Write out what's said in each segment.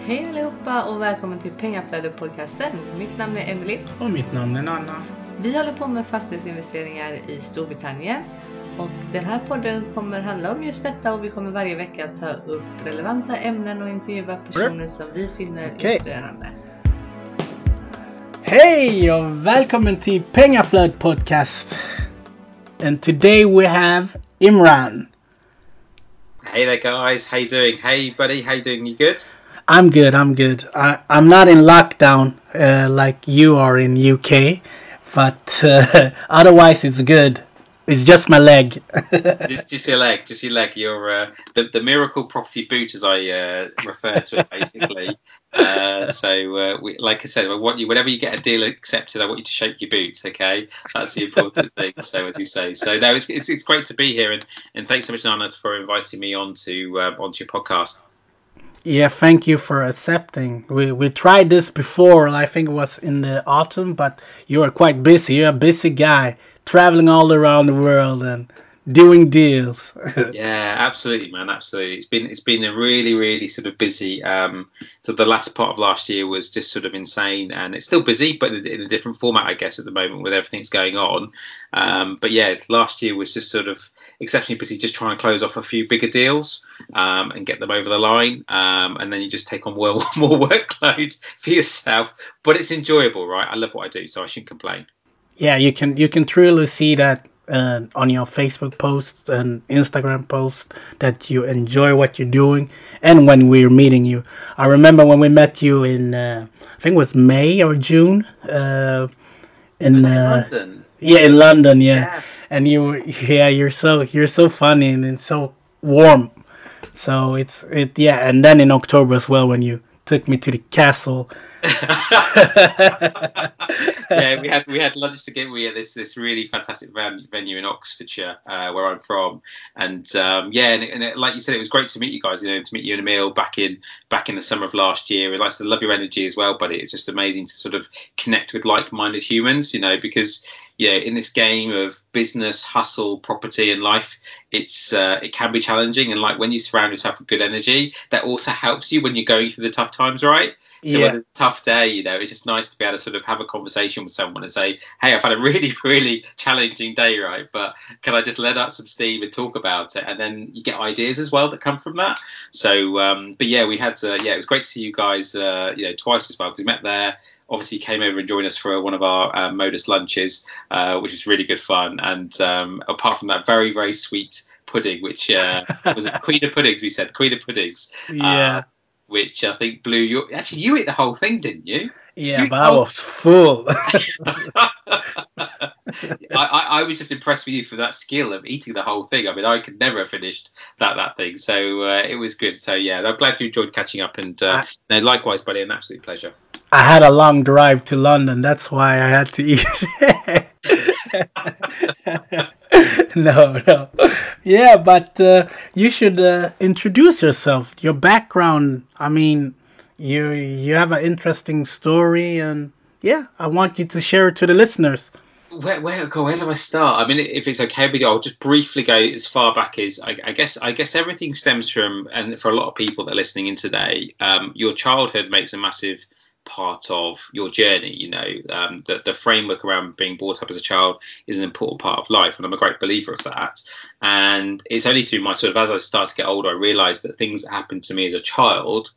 Hej allihopa och välkommen till Pengaflödet-podcasten. Mitt namn är Emily. Och mitt namn är Anna. Vi håller på med fastighetsinvesteringar i Storbritannien. Och den här podden kommer handla om just detta och vi kommer varje vecka ta upp relevanta ämnen och intervjua personer som vi finner inspirerande. Hej och välkommen till Pengaflödet-podcast. And today we have Imran. Hey there guys, how you doing? Hey buddy, how you doing? You good? I'm good. I'm not in lockdown like you are in UK, but otherwise it's good. It's just my leg. just your leg. You're the miracle property boot, as I refer to it, basically. Like I said, I want you, whenever you get a deal accepted, I want you to shake your boots. Okay, that's the important thing. So as you say, so no, it's great to be here, and thanks so much, Nana, for inviting me onto your podcast. Yeah, thank you for accepting. We tried this before. I think it was in the autumn, but you are quite busy. You're a busy guy, traveling all around the world and doing deals. Yeah, absolutely, man. Absolutely. It's been a really sort of busy. So the latter part of last year was just sort of insane, and it's still busy, but in a different format, I guess, at the moment with everything's going on. But yeah, last year was just sort of exceptionally busy, just trying to close off a few bigger deals and get them over the line. And then you just take on more workload for yourself, but it's enjoyable, right? I love what I do, so I shouldn't complain. Yeah, you can truly see that on your Facebook posts and Instagram posts that you enjoy what you're doing. And when we're meeting you, I remember when we met you in I think it was May or June in London. Yeah, in London. Yeah. And you're so funny and so warm. So and then in October as well when you took me to the castle. Yeah, we had lunch together. We had this really fantastic venue in Oxfordshire, where I'm from, and like you said, it was great to meet you guys. To meet you and Emil back in the summer of last year. I love your energy as well, buddy. It's just amazing to sort of connect with like-minded humans. Because in this game of business, hustle, property, and life, it can be challenging. And like when you surround yourself with good energy, that also helps you when you're going through the tough times, right? So when it's a tough day, it's just nice to be able to sort of have a conversation with someone and say, hey, I've had a really challenging day, right? But can I just let out some steam and talk about it? And then you get ideas as well that come from that. So, but yeah, we had, it was great to see you guys, twice as well, because we met there. Obviously came over and joined us for one of our modus lunches, which is really good fun. And apart from that, very sweet pudding, which was a Queen of Puddings, we said. Queen of Puddings. Yeah. Which I think blew you. Actually, you ate the whole thing, didn't you? Yeah, but I was full. I was just impressed with you for that skill of eating the whole thing. I mean, I could never have finished that thing. So it was good. So yeah, I'm glad you enjoyed catching up. And likewise, buddy, an absolute pleasure. I had a long drive to London. That's why I had to eat. No. Yeah, but you should introduce yourself, your background. I mean, you have an interesting story, and yeah, I want you to share it to the listeners. Where do I start? I mean, if it's okay with you, I'll just briefly go as far back as I guess everything stems from, and for a lot of people that are listening in today, your childhood makes a massive part of your journey. The framework around being brought up as a child is an important part of life, and I'm a great believer of that. And it's only through my sort of, as I start to get older, I realized that things that happened to me as a child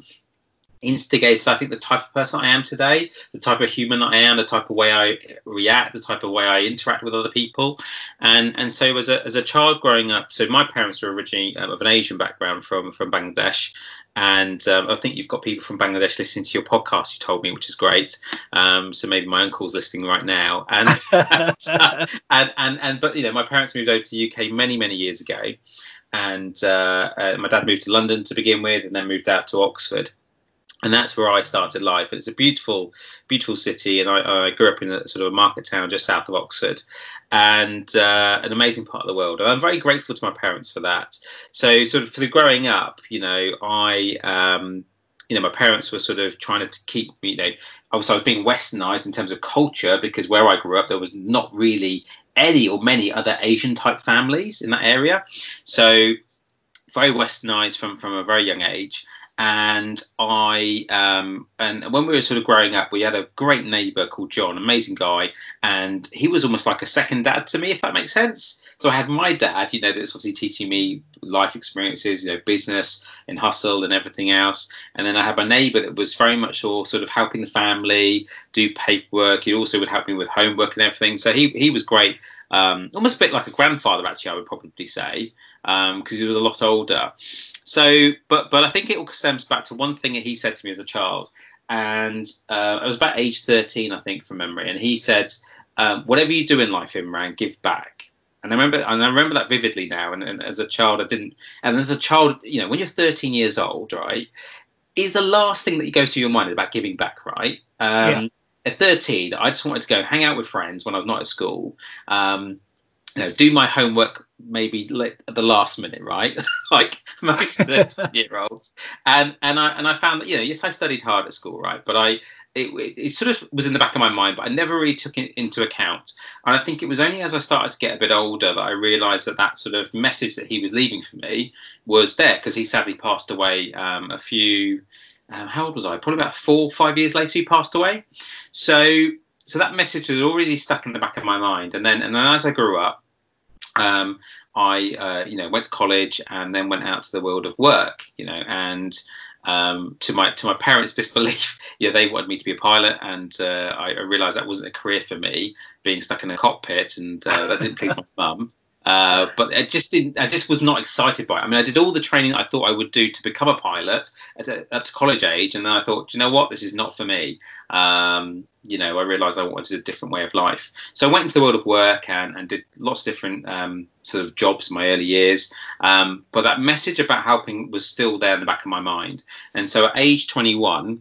instigated, I think, the type of person I am today, the type of human that I am, the type of way I react, the type of way I interact with other people. And so as a child growing up, so my parents were originally of an Asian background from Bangladesh. And I think you've got people from Bangladesh listening to your podcast, you told me, which is great. So maybe my uncle's listening right now. And but my parents moved over to the UK many years ago, and my dad moved to London to begin with, and then moved out to Oxford. And that's where I started life. It's a beautiful city, and I grew up in a sort of a market town just south of Oxford, and an amazing part of the world. And I'm very grateful to my parents for that. So sort of through growing up, my parents were sort of trying to keep me, I was being westernized in terms of culture, because where I grew up, there was not really any or many other Asian type families in that area. So very westernized from a very young age. And and when we were sort of growing up, we had a great neighbour called John, amazing guy, and he was almost like a second dad to me, if that makes sense. So I had my dad, you know, that's obviously teaching me life experiences, you know, business and hustle and everything else. And then I had my neighbour that was very much all sort of helping the family, do paperwork. He also would help me with homework and everything. So he was great, almost a bit like a grandfather, actually, I would probably say, because he was a lot older. So, but I think it all stems back to one thing that he said to me as a child. And I was about age 13, I think, from memory. And he said, whatever you do in life, Imran, give back. And I remember that vividly now. And as a child, I didn't. And as a child, you know, when you're 13 years old, right, is the last thing that goes through your mind about giving back, right? At 13, I just wanted to go hang out with friends when I was not at school. You know, do my homework maybe at the last minute, right? Like most 13-year-olds. And I found that, you know, yes, I studied hard at school, right? But it sort of was in the back of my mind, but I never really took it into account. And I think it was only as I started to get a bit older that I realised that sort of message that he was leaving for me was there, because he sadly passed away a few. How old was I? Probably about 4 or 5 years later, he passed away. So that message was already stuck in the back of my mind. And then as I grew up, I you know, went to college and then went out to the world of work, you know, and to my parents' disbelief, yeah, they wanted me to be a pilot, and I realised that wasn't a career for me, being stuck in a cockpit, and that didn't please my mum. But I just was not excited by it. I mean, I did all the training I thought I would do to become a pilot up to college age, and then I thought, you know what, this is not for me. You know, I realised I wanted a different way of life. So I went into the world of work and did lots of different sort of jobs in my early years. But that message about helping was still there in the back of my mind. And so at age 21,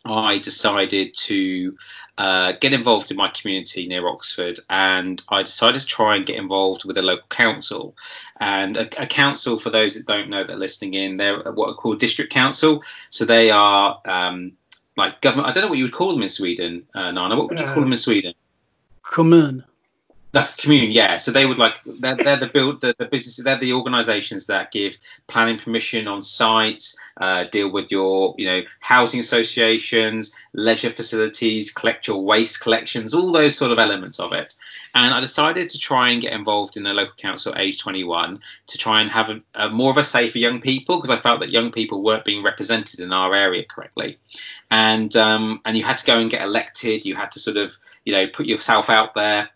I decided to get involved in my community near Oxford, and I decided to try and get involved with a local council. And a council, for those that don't know that are listening in, they're what are called district council. So they are like government. I don't know what you would call them in Sweden, Nana. What would you call them in Sweden? Commune. That commune, yeah. So they would they're the businesses, they're the organisations that give planning permission on sites, deal with your, you know, housing associations, leisure facilities, collect your waste collections, all those sort of elements of it. And I decided to try and get involved in the local council at age 21 to try and have a more of a say for young people, because I felt that young people weren't being represented in our area correctly. And you had to go and get elected. You had to sort of, you know, put yourself out there,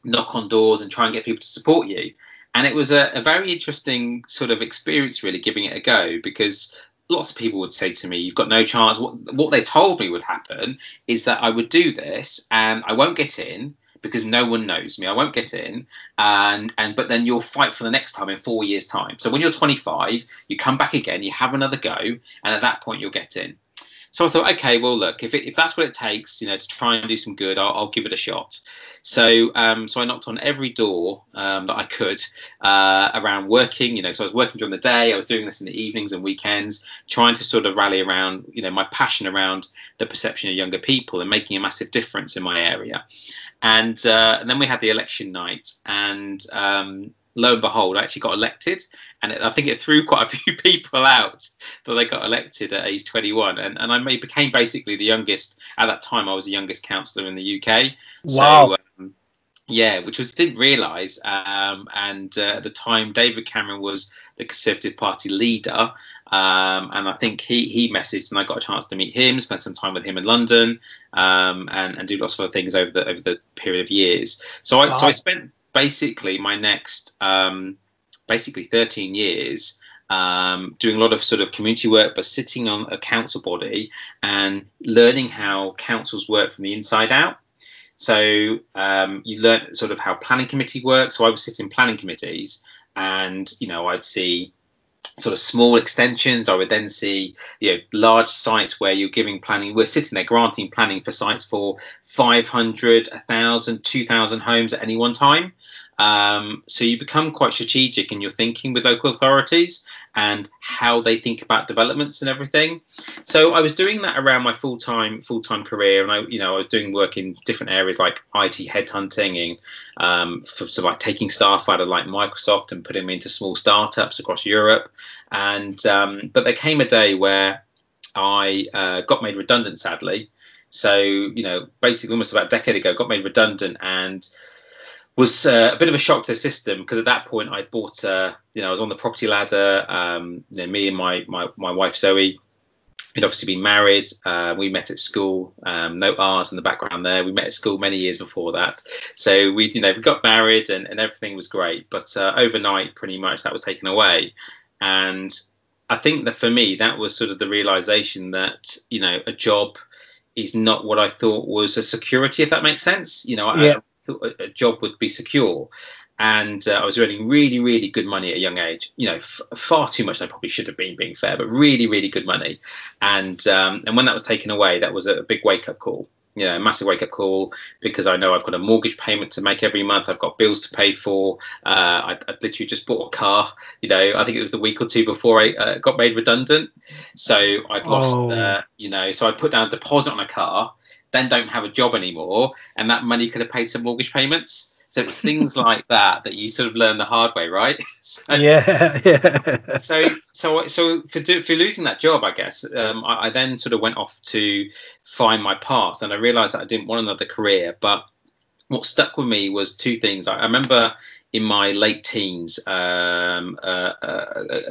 knock on doors and try and get people to support you. And it was a very interesting sort of experience, really, giving it a go, because lots of people would say to me, you've got no chance. What they told me would happen is that I would do this and I won't get in because no one knows me. I won't get in. But then you'll fight for the next time in 4 years' time. So when you're 25, you come back again, you have another go, and at that point you'll get in. So I thought, okay, well, look, if that's what it takes, you know, to try and do some good, I'll give it a shot. So I knocked on every door that I could around working, you know, so I was working during the day, I was doing this in the evenings and weekends, trying to sort of rally around, you know, my passion around the perception of younger people and making a massive difference in my area. And then we had the election night, and lo and behold, I actually got elected. And I think it threw quite a few people out that they got elected at age 21. And I became basically the youngest. At that time, I was the youngest councillor in the UK. Wow. So, yeah, which didn't realise. At the time, David Cameron was the Conservative Party leader. And I think he messaged, and I got a chance to meet him, spend some time with him in London, and do lots of other things over the period of years. So I spent basically my next... basically 13 years doing a lot of sort of community work, but sitting on a council body and learning how councils work from the inside out. So you learn sort of how planning committee works. So I would sit in planning committees, and, you know, I'd see sort of small extensions. I would then see, you know, large sites where you're giving planning. We're sitting there granting planning for sites for 500, 1,000, 2,000 homes at any one time. So you become quite strategic in your thinking with local authorities and how they think about developments and everything. So I was doing that around my full-time career, and I was doing work in different areas like IT headhunting and for sort of like taking staff out of like Microsoft and putting them into small startups across Europe. And but there came a day where I got made redundant, sadly. So basically almost about a decade ago, got made redundant, and was a bit of a shock to the system, because at that point I bought, I was on the property ladder. Me and my wife Zoe had obviously been married. We met at school. No R's in the background there. We met at school many years before that. So we got married and everything was great. But overnight, pretty much that was taken away. And I think that for me, that was sort of the realization that, a job is not what I thought was a security, if that makes sense. I thought a job would be secure. And I was earning really, really good money at a young age. Far too much than I probably should have been, being fair, but really, really good money. And when that was taken away, that was a big wake-up call. A massive wake-up call, because I know I've got a mortgage payment to make every month. I've got bills to pay for. I literally just bought a car. I think it was the week or two before I got made redundant. So I'd lost, so I put down a deposit on a car, then don't have a job anymore, and that money could have paid some mortgage payments. So it's things like that you sort of learn the hard way, right? So for losing that job, I guess, I then sort of went off to find my path, and I realised that I didn't want another career. But what stuck with me was two things. I remember in my late teens, a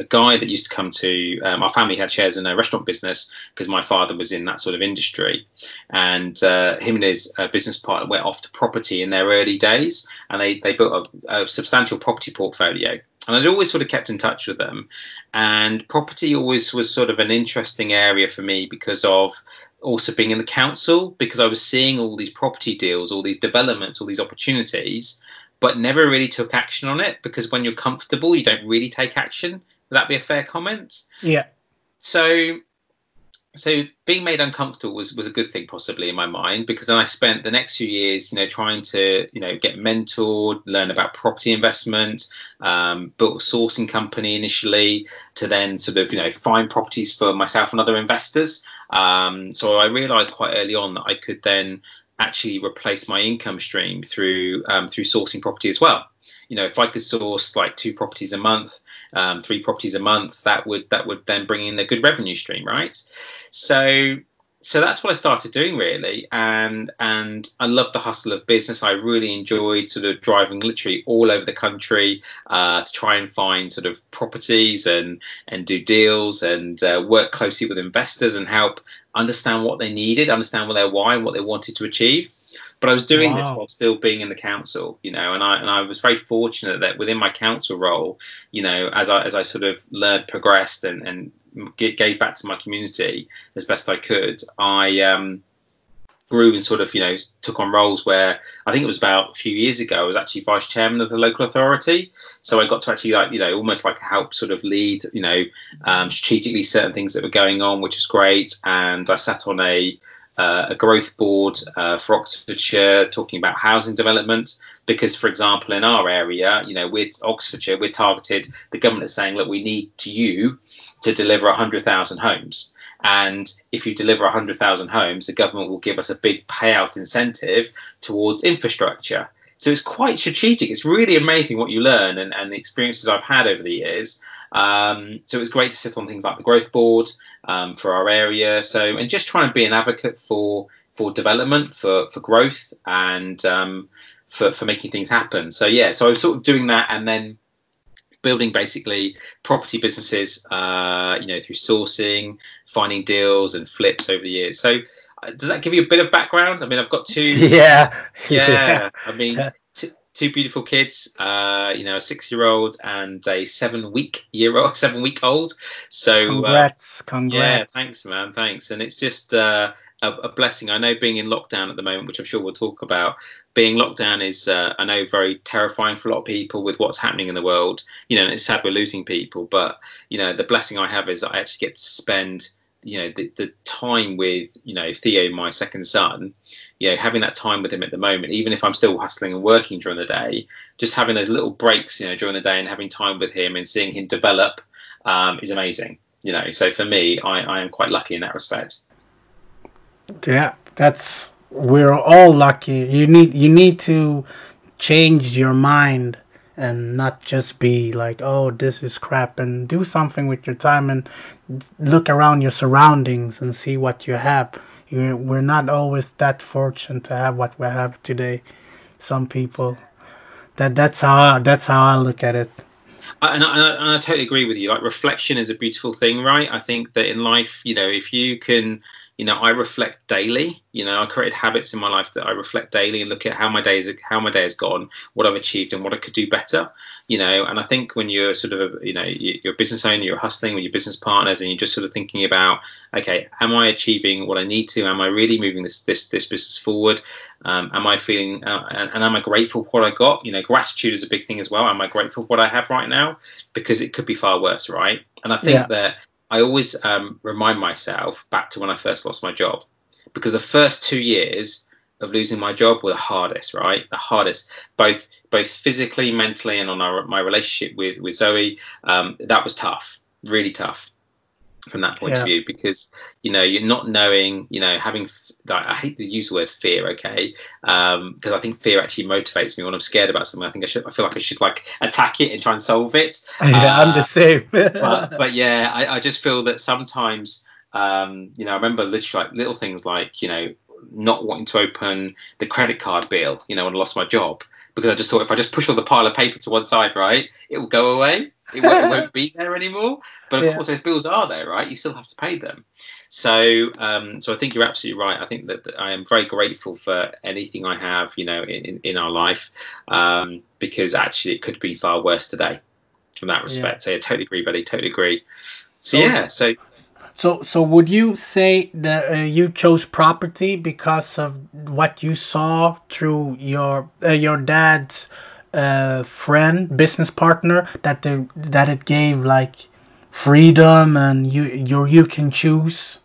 guy that used to come to our family had shares in a restaurant business, because my father was in that sort of industry, and him and his business partner went off to property in their early days, and they built a substantial property portfolio. And I'd always sort of kept in touch with them, and property always was sort of an interesting area for me, because of also being in the council, because I was seeing all these property deals, all these developments, all these opportunities, but never really took action on it, because when you're comfortable, you don't really take action. Would that be a fair comment? Yeah. So being made uncomfortable was a good thing, possibly, in my mind, because then I spent the next few years, trying to, get mentored, learn about property investment, built a sourcing company initially, to then sort of, find properties for myself and other investors. So I realized quite early on that I could then actually replace my income stream through sourcing property as well. If I could source like 2 properties a month, 3 properties a month, that would then bring in a good revenue stream, right? So that's what I started doing, really, and I loved the hustle of business. I really enjoyed sort of driving literally all over the country to try and find sort of properties and do deals, and work closely with investors and help understand what they needed, understand what their why and what they wanted to achieve. But I was doing this while still being in the council, and I was very fortunate that within my council role, as I sort of learned, progressed, and gave back to my community as best I could, I grew and sort of, took on roles where I think it was about a few years ago, I was actually vice chairman of the local authority. So I got to actually almost like help sort of lead, strategically certain things that were going on, which is great. And I sat on a growth board for Oxfordshire, talking about housing development, because, for example, in our area, with Oxfordshire, we're targeted, the government is saying, look, we need you to deliver 100,000 homes. And if you deliver 100,000 homes, the government will give us a big payout incentive towards infrastructure. So it's quite strategic. It's really amazing what you learn, and the experiences I've had over the years. So it was great to sit on things like the growth board for our area. And just trying to be an advocate for development, for growth, and for making things happen. So I was sort of doing that, and then building basically property businesses, through sourcing, finding deals and flips over the years. So does that give you a bit of background? I mean, I've got 2. Yeah. I mean, 2 beautiful kids, a 6-year-old and a 7-week-old. So congrats. Yeah, thanks, man. Thanks. And it's just a blessing. I know being in lockdown at the moment, which I'm sure we'll talk about, being locked down is, I know, very terrifying for a lot of people with what's happening in the world. And it's sad we're losing people, but the blessing I have is that I actually get to spend the time with, Theo, my second son, having that time with him at the moment, even if I'm still hustling and working during the day, just having those little breaks, during the day and having time with him and seeing him develop is amazing. So for me, I am quite lucky in that respect. Yeah, we're all lucky. You need to change your mind and not just be like, oh, this is crap, and do something with your time and look around your surroundings and see what you have. We're not always that fortunate to have what we have today. Some people, that's how I look at it. And I totally agree with you. Like, reflection is a beautiful thing, right? I think that in life, if you can, I reflect daily. I created habits in my life that I reflect daily and look at how my day has gone, what I've achieved, and what I could do better. And I think when you're sort of, you're a business owner, you're hustling with your business partners, and you're just sort of thinking about, okay, am I achieving what I need to? Am I really moving this business forward? Am I feeling, and am I grateful for what I got? Gratitude is a big thing as well. Am I grateful for what I have right now? Because it could be far worse, right? And I think that I always remind myself back to when I first lost my job, because the first 2 years of losing my job were the hardest, right? The hardest, both physically, mentally, and on my relationship with Zoe. That was tough, really tough from that point of view, because you're not knowing, having, I hate to use the word fear, okay, because I think fear actually motivates me. When I'm scared about something, I feel like I should like attack it and try and solve it. I'm the same. but yeah, I just feel that sometimes I remember literally like little things like not wanting to open the credit card bill when I lost my job, because I just thought if I just push all the pile of paper to one side, right, it will go away. It won't be there anymore. But of course, those bills are there, right? You still have to pay them. So I think you're absolutely right. I think that I am very grateful for anything I have, in our life, because actually it could be far worse today from that respect. So I totally agree, buddy. Totally agree. So would you say that you chose property because of what you saw through your dad's friend, business partner, that it gave like freedom and you can choose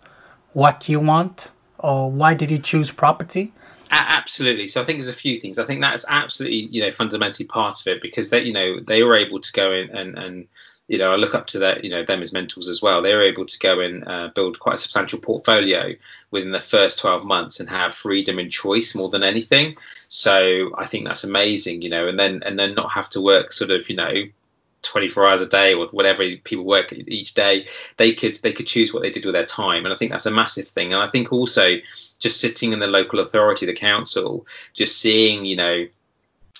what you want? Or why did you choose property? Absolutely. So I think there's a few things. I think that's absolutely fundamentally part of it, because they were able to go in and I look up to that, them as mentors as well. They were able to go and build quite a substantial portfolio within the first 12 months and have freedom and choice more than anything. So I think that's amazing, and then not have to work sort of, 24 hours a day or whatever people work each day. They could choose what they did with their time. And I think that's a massive thing. And I think also just sitting in the local authority, the council, just seeing,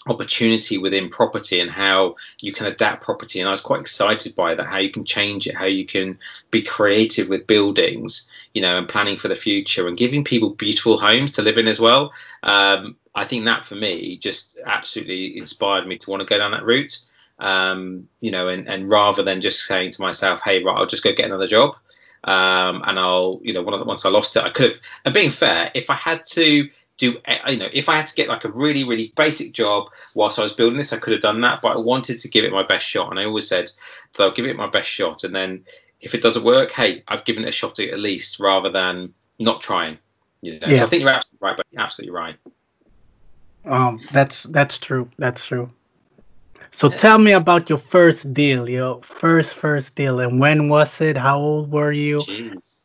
opportunity within property and how you can adapt property, and I was quite excited by that, how you can change it, how you can be creative with buildings, and planning for the future and giving people beautiful homes to live in as well. I think that for me just absolutely inspired me to want to go down that route, and rather than just saying to myself, hey, right, I'll just go get another job, and I'll once I lost it, I could have. And being fair, if I had to if I had to get like a really, really basic job whilst I was building this, I could have done that, but I wanted to give it my best shot. And I always said that I'll give it my best shot. And then if it doesn't work, hey, I've given it a shot at least, rather than not trying. So I think you're absolutely right, but absolutely right. That's true. That's true. So tell me about your first deal, your first deal, and when was it? How old were you? Jeez.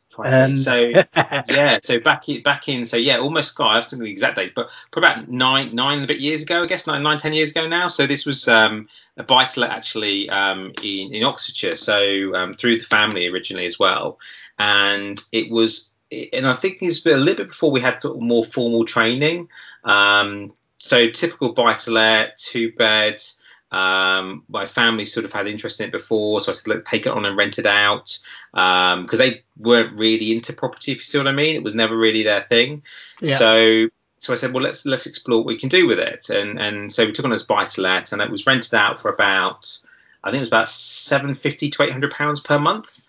So back in almost, I have some of the exact dates, but probably about nine and a bit years ago, I guess 9-10 years ago now. So this was a buy-to-let actually in Oxfordshire, so through the family originally as well, and it was, and I think it's a little bit before we had sort of more formal training. So typical buy-to-let, 2-bed. My family sort of had interest in it before, so I said, look, take it on and rent it out, because they weren't really into property, if you see what I mean. It was never really their thing. So I said, well, let's explore what we can do with it, and so we took on as buy-to-let, and it was rented out for about, I think it was about £750 to £800 per month,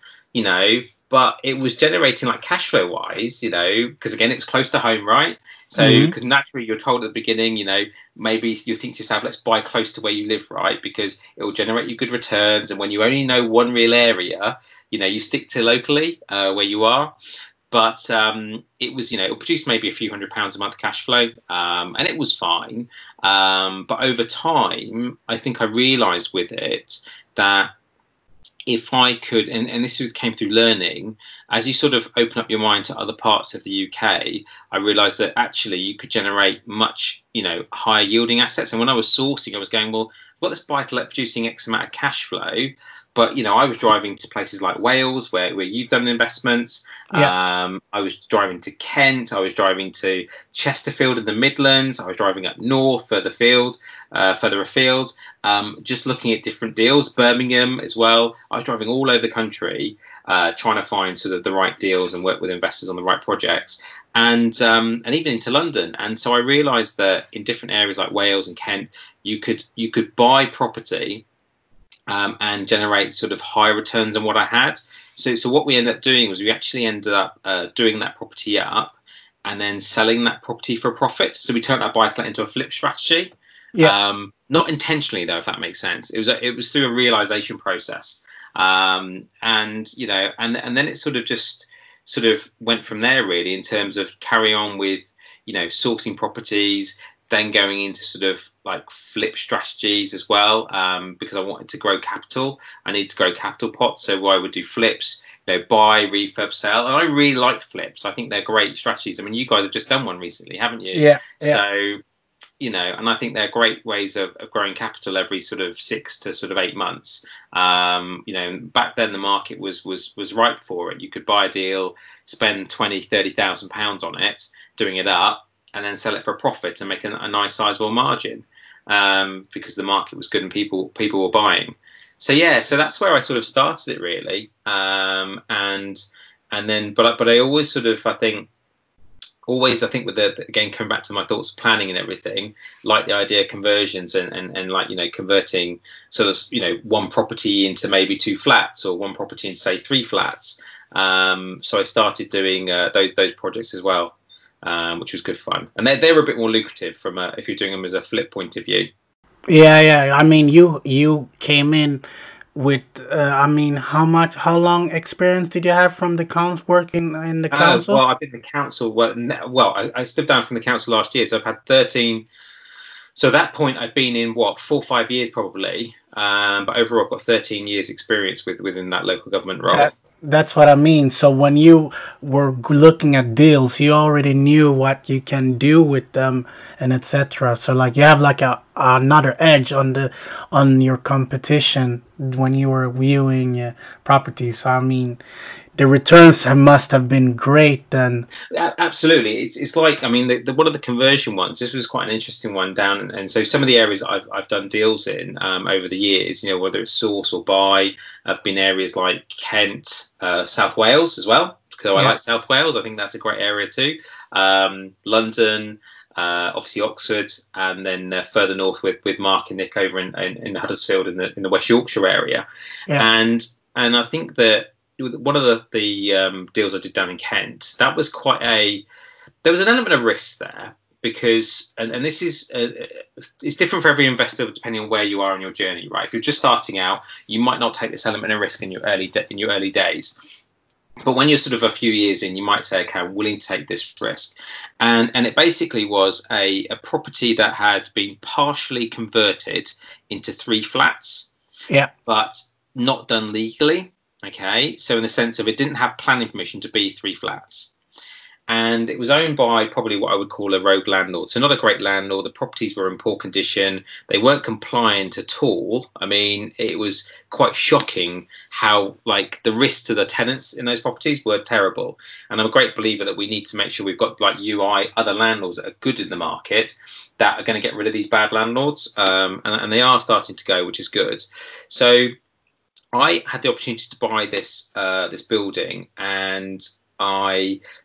but it was generating like cash flow wise, you know, because again, it was close to home, right? So, because naturally you're told at the beginning, you know, maybe you think to yourself, let's buy close to where you live, right? Because it will generate you good returns. And when you only know one real area, you know, you stick to locally where you are. But it was, you know, it produced maybe a few £100 a month cash flow, and it was fine. But over time, I think I realised with it that if I could, and this came through learning, as you sort of open up your mind to other parts of the UK, I realised that actually you could generate much, you know, higher yielding assets. And when I was sourcing, I was going, well, I've got this buy-to-let producing X amount of cash flow. But, you know, I was driving to places like Wales, where you've done investments. Yeah. I was driving to Kent. I was driving to Chesterfield in the Midlands. I was driving up north, further afield, just looking at different deals. Birmingham as well. I was driving all over the country, trying to find sort of the right deals and work with investors on the right projects. And even into London. And so I realised that in different areas like Wales and Kent, you could buy property and generate sort of higher returns than what I had. So what we ended up doing was we actually ended up doing that property up and then selling that property for a profit. So we turned that buy-to-let into a flip strategy. Yeah. Not intentionally though, if that makes sense. It was through a realization process. And you know, and then it sort of went from there really in terms of carry on with, you know, sourcing properties, then going into sort of like flip strategies as well, because I wanted to grow capital. I need to grow capital pots. So I would do flips, you know, buy, refurb, sell. And I really liked flips. I think they're great strategies. I mean, you guys have just done one recently, haven't you? Yeah. So, you know, and I think they're great ways of growing capital every sort of 6 to sort of 8 months. You know, back then the market was ripe for it. You could buy a deal, spend £20,000-30,000 on it, doing it up, and then sell it for a profit and make a nice sizable margin, because the market was good and people were buying. So yeah, so that's where I sort of started it really, and then but I always sort of I think with the again coming back to my thoughts of planning and everything, like the idea of conversions and like, you know, converting sort of, you know, one property into maybe 2 flats or one property into say 3 flats. So I started doing those projects as well. Which was good fun, and they were a bit more lucrative from if you're doing them as a flip point of view. Yeah. I mean, you came in with I mean, how long experience did you have from the council working in the council? Well, I've been in the council. Well, I stepped down from the council last year, so I've had 13. So at that point, I've been in 4 or 5 years probably, but overall, I've got 13 years experience within that local government role. That's what I mean. So when you were looking at deals, you already knew what you can do with them and etc. So like you have like another edge on your competition when you were viewing properties. So I mean, the returns must have been great then. Absolutely. It's like, I mean, one of the conversion ones, this was quite an interesting one down. And so some of the areas I've done deals in over the years, you know, whether it's source or buy, have been areas like Kent, South Wales as well. So I like South Wales. I think that's a great area too. London, obviously Oxford, and then further north with Mark and Nick over in Huddersfield in the West Yorkshire area. Yeah. And I think that one of the deals I did down in Kent, that was there was an element of risk there because, and this is, it's different for every investor depending on where you are in your journey, right? If you're just starting out, you might not take this element of risk in your early days. But when you're sort of a few years in, you might say, okay, I'm willing to take this risk. And it basically was a property that had been partially converted into 3 flats, but not done legally. Okay, so in the sense of it didn't have planning permission to be 3 flats. And it was owned by probably what I would call a rogue landlord. So not a great landlord. The properties were in poor condition. They weren't compliant at all. I mean, it was quite shocking how, like, the risks to the tenants in those properties were terrible. And I'm a great believer that we need to make sure we've got, like other landlords that are good in the market that are going to get rid of these bad landlords. And they are starting to go, which is good. So I had the opportunity to buy this building,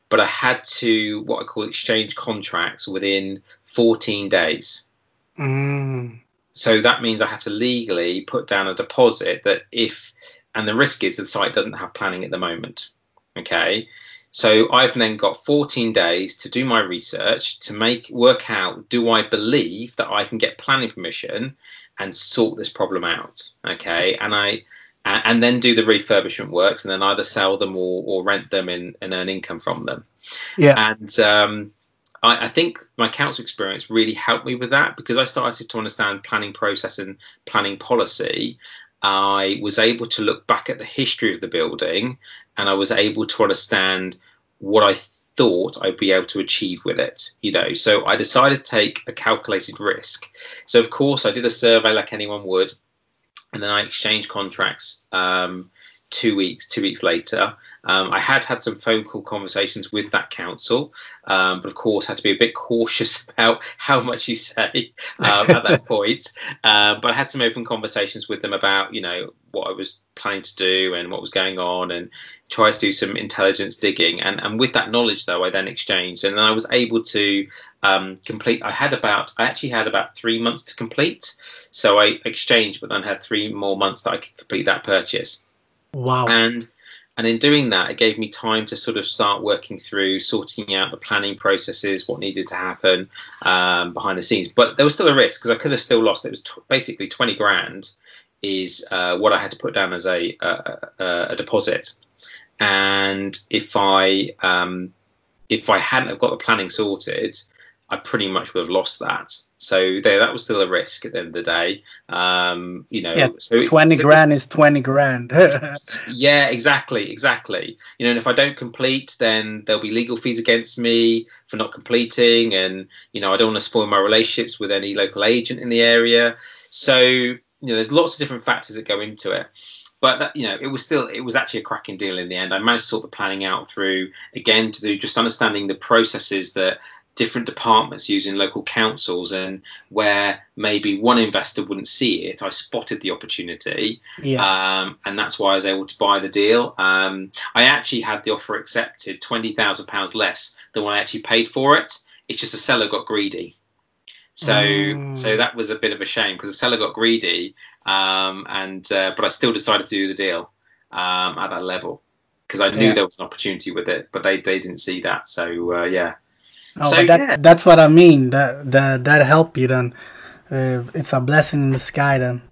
but I had to what I call exchange contracts within 14 days. So that means I have to legally put down a deposit and the risk is the site doesn't have planning at the moment. Okay. So I've then got 14 days to do my research to work out, do I believe that I can get planning permission and sort this problem out? Okay. And then do the refurbishment works, and then either sell them or rent them and earn income from them. Yeah. And I think my council experience really helped me with that, because I started to understand planning process and planning policy. I was able to look back at the history of the building, and I was able to understand what I thought I'd be able to achieve with it. So I decided to take a calculated risk. So of course I did a survey like anyone would, and then I exchanged contracts 2 weeks later. I had some phone call conversations with that council, but of course had to be a bit cautious about how much you say at that point. But I had some open conversations with them about, what I was planning to do and what was going on, and try to do some intelligence digging. And with that knowledge, though, I then exchanged, and then I was able to complete. I actually had about 3 months to complete. So I exchanged, but then had 3 more months that I could complete that purchase. Wow. And in doing that, it gave me time to sort of start working through sorting out the planning processes, what needed to happen behind the scenes. But there was still a risk, because I could have still lost. It was basically 20 grand is what I had to put down as a deposit. And if I hadn't have got the planning sorted, I pretty much would have lost that. So that was still a risk at the end of the day. So 20 grand is 20 grand. Yeah, exactly. And if I don't complete, then there'll be legal fees against me for not completing. And, I don't want to spoil my relationships with any local agent in the area. So, there's lots of different factors that go into it. But it was actually a cracking deal in the end. I managed to sort the planning out through just understanding the processes that different departments use in local councils, and where maybe one investor wouldn't see it, I spotted the opportunity. And that's why I was able to buy the deal. I actually had the offer accepted £20,000 less than what I actually paid for it. It's just the seller got greedy. So that was a bit of a shame, because the seller got greedy, but I still decided to do the deal at that level, because I knew there was an opportunity with it, but they didn't see that. So yeah. Oh, so that's what I mean. That helped you then. It's a blessing in the sky then.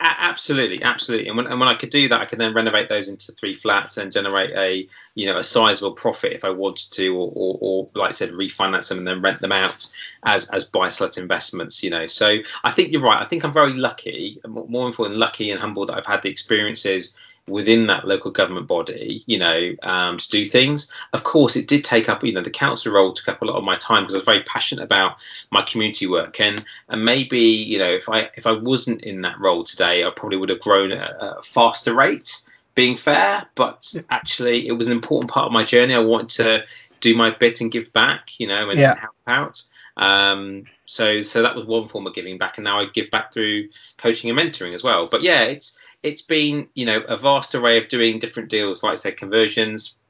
Absolutely. And when I could do that, I could then renovate those into 3 flats and generate a sizable profit if I wanted to, or like I said, refinance them and then rent them out as buy-to-let investments. So I think you're right. I think I'm very lucky, more important, lucky and humble that I've had the experiences within that local government body, to do things. Of course, it did take up, the council role took up a lot of my time, because I was very passionate about my community work. And maybe, if I wasn't in that role today, I probably would have grown at a faster rate, being fair. But actually, it was an important part of my journey. I wanted to do my bit and give back, and help out. So that was one form of giving back. And now I give back through coaching and mentoring as well. But yeah, it's been, a vast array of doing different deals, like I said, conversions,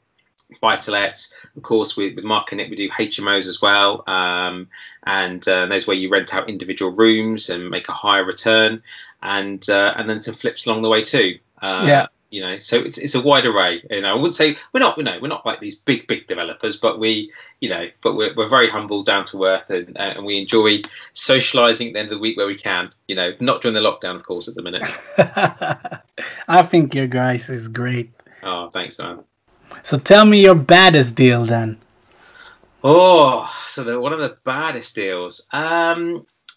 buy-to-lets. Of course, with Mark and Nick, we do HMOs as well. And those where you rent out individual rooms and make a higher return, and then some flips along the way too. So it's a wide array. I wouldn't say we're not like these big developers, but we're very humble, down to earth, and we enjoy socialising at the end of the week where we can. Not during the lockdown, of course, at the minute. I think your guys is great. Oh, thanks, man. So tell me your baddest deal then. Oh, so one of the baddest deals.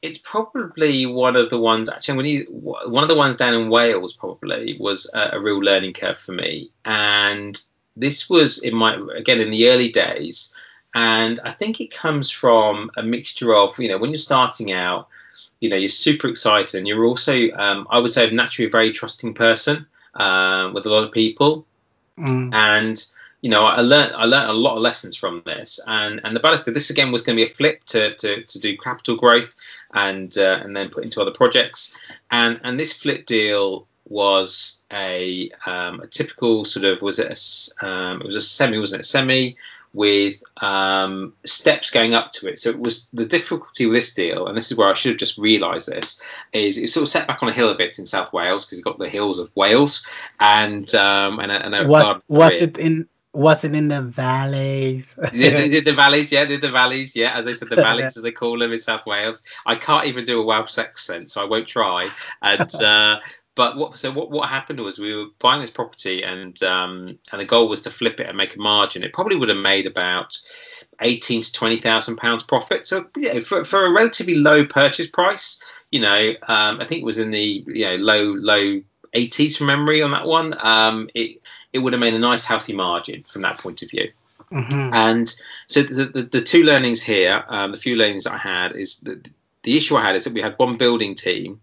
It's probably one of the ones. Actually, one of the ones down in Wales probably was a real learning curve for me. And this was in the early days. And I think it comes from a mixture of, when you're starting out, you're super excited, and you're also, I would say, naturally a very trusting person with a lot of people. And I learned a lot of lessons from this, and the baddest. This again was going to be a flip to do capital growth, and then put into other projects. And this flip deal was a typical sort of, it was a semi, wasn't it? Semi with steps going up to it. So it was the difficulty with this deal, and this is where I should have just realised this, is it's sort of set back on a hill a bit in South Wales, because you've got the hills of Wales, and Was it in the valleys? The valleys, yeah, the valleys, yeah. As I said, the valleys, as they call them in South Wales. I can't even do a Welsh accent, so I won't try. And but what happened was we were buying this property, and the goal was to flip it and make a margin. It probably would have made about 18 to 20,000 pounds profit. So for a relatively low purchase price, I think it was in the low 80s from memory on that one. It would have made a nice healthy margin from that point of view. Mm-hmm. And so the two learnings here, the few learnings I had is that the issue I had is that we had one building team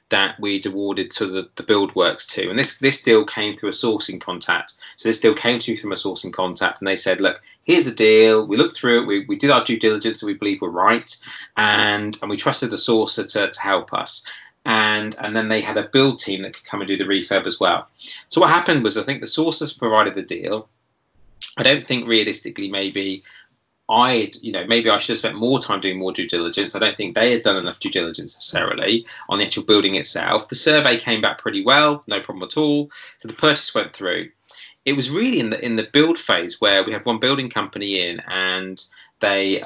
that we'd awarded to the build works to, and this deal came through a sourcing contact. So this deal came to me from a sourcing contact, and they said, look, here's the deal. We looked through it. We did our due diligence that we believe were right, and we trusted the sourcer to help us. And then they had a build team that could come and do the refurb as well. So what happened was, I think the sourcers provided the deal. I don't think realistically maybe I should have spent more time doing more due diligence. I don't think they had done enough due diligence necessarily on the actual building itself. The survey came back pretty well, no problem at all. So the purchase went through. It was really in the build phase where we had one building company in, and they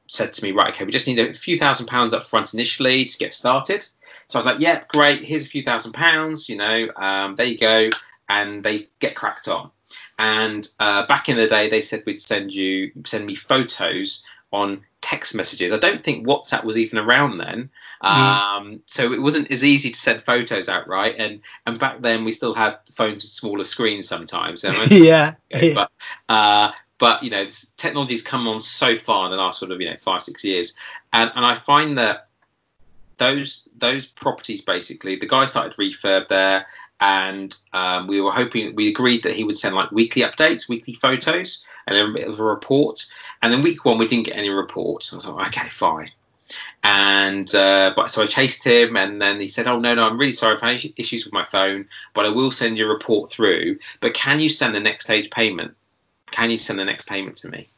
said to me, right, okay, we just need a few £1,000s up front initially to get started. So I was like, yeah, great, here's a few £1,000s, there you go. And they get cracked on. And back in the day, they said we'd send me photos on text messages. I don't think WhatsApp was even around then. So it wasn't as easy to send photos out, right? And back then we still had phones with smaller screens sometimes. Yeah. But this technology's come on so far in the last sort of 5-6 years. And I find that those properties, basically, the guy started refurb there, and we agreed that he would send like weekly updates, weekly photos, and then a bit of a report. And then week one, we didn't get any report. So I was like, okay, fine. And so I chased him, and then he said, oh no, I'm really sorry, I've had issues with my phone, but I will send you a report through. But can you send the next stage payment? Can you send the next payment to me?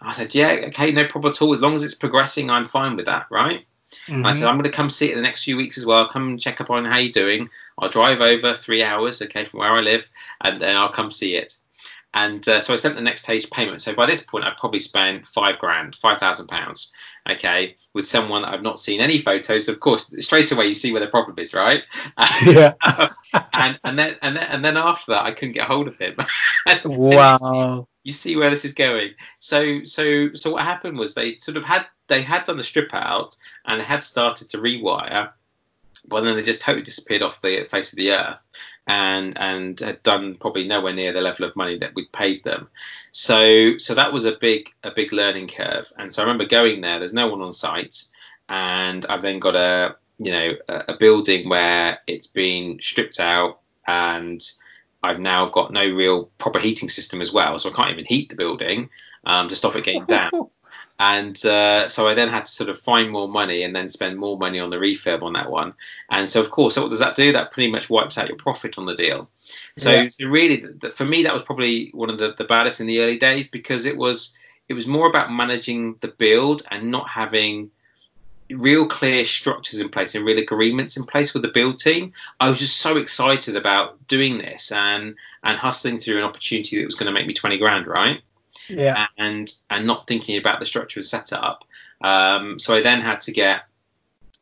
I said, yeah, okay, no problem at all. As long as it's progressing, I'm fine with that, right? Mm-hmm. I said, I'm going to come see it in the next few weeks as well. I'll come and check up on how you're doing. I'll drive over 3 hours, okay, from where I live, and then I'll come see it. And so I sent the next stage payment. So by this point, I've probably spent £5,000, okay, with someone that I've not seen any photos. Of course, straight away you see where the problem is, right? Yeah. and then after that, I couldn't get hold of him. Wow. You see where this is going. So what happened was they had done the strip out and they had started to rewire, but then they just totally disappeared off the face of the earth, and had done probably nowhere near the level of money that we'd paid them. So that was a big learning curve. And so I remember going there. There's no one on site, and I've then got a building where it's been stripped out, and I've now got no real proper heating system as well, so I can't even heat the building to stop it getting damp. And so I then had to sort of find more money and then spend more money on the refurb on that one. And so, of course, what does that do? That pretty much wipes out your profit on the deal. So really, for me, that was probably one of the baddest in the early days, because it was more about managing the build and not having real clear structures in place and real agreements in place with the build team. I was just so excited about doing this and hustling through an opportunity that was going to make me 20 grand, right? Yeah. And not thinking about the structure and setup. So I then had to get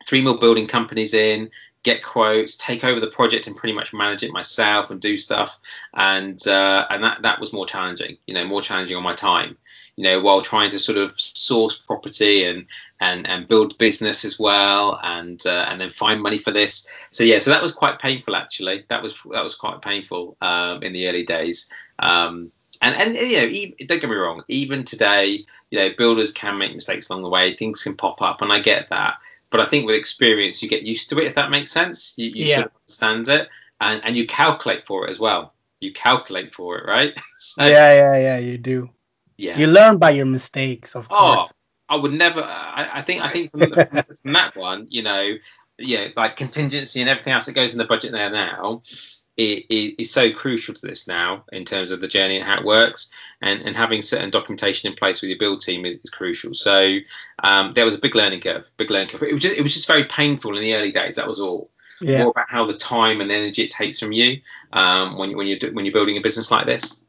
3 more building companies in, get quotes, take over the project and pretty much manage it myself and do stuff. And that was more challenging, more challenging on my time, while trying to sort of source property and build business as well, and then find money for this. So that was quite painful, actually. That was quite painful in the early days. And don't get me wrong, even today, builders can make mistakes along the way. Things can pop up, and I get that. But I think with experience, you get used to it, if that makes sense. You sort of understand it, and you calculate for it as well. You calculate for it, right? So, yeah, you do. Yeah. You learn by your mistakes, of course. I would never. I think from that one, like contingency and everything else that goes in the budget there now, it is so crucial to this now in terms of the journey and how it works, and having certain documentation in place with your build team is crucial. So there was a big learning curve. It was just very painful in the early days. That was all. Yeah. More about how the time and energy it takes from you when you're building a business like this.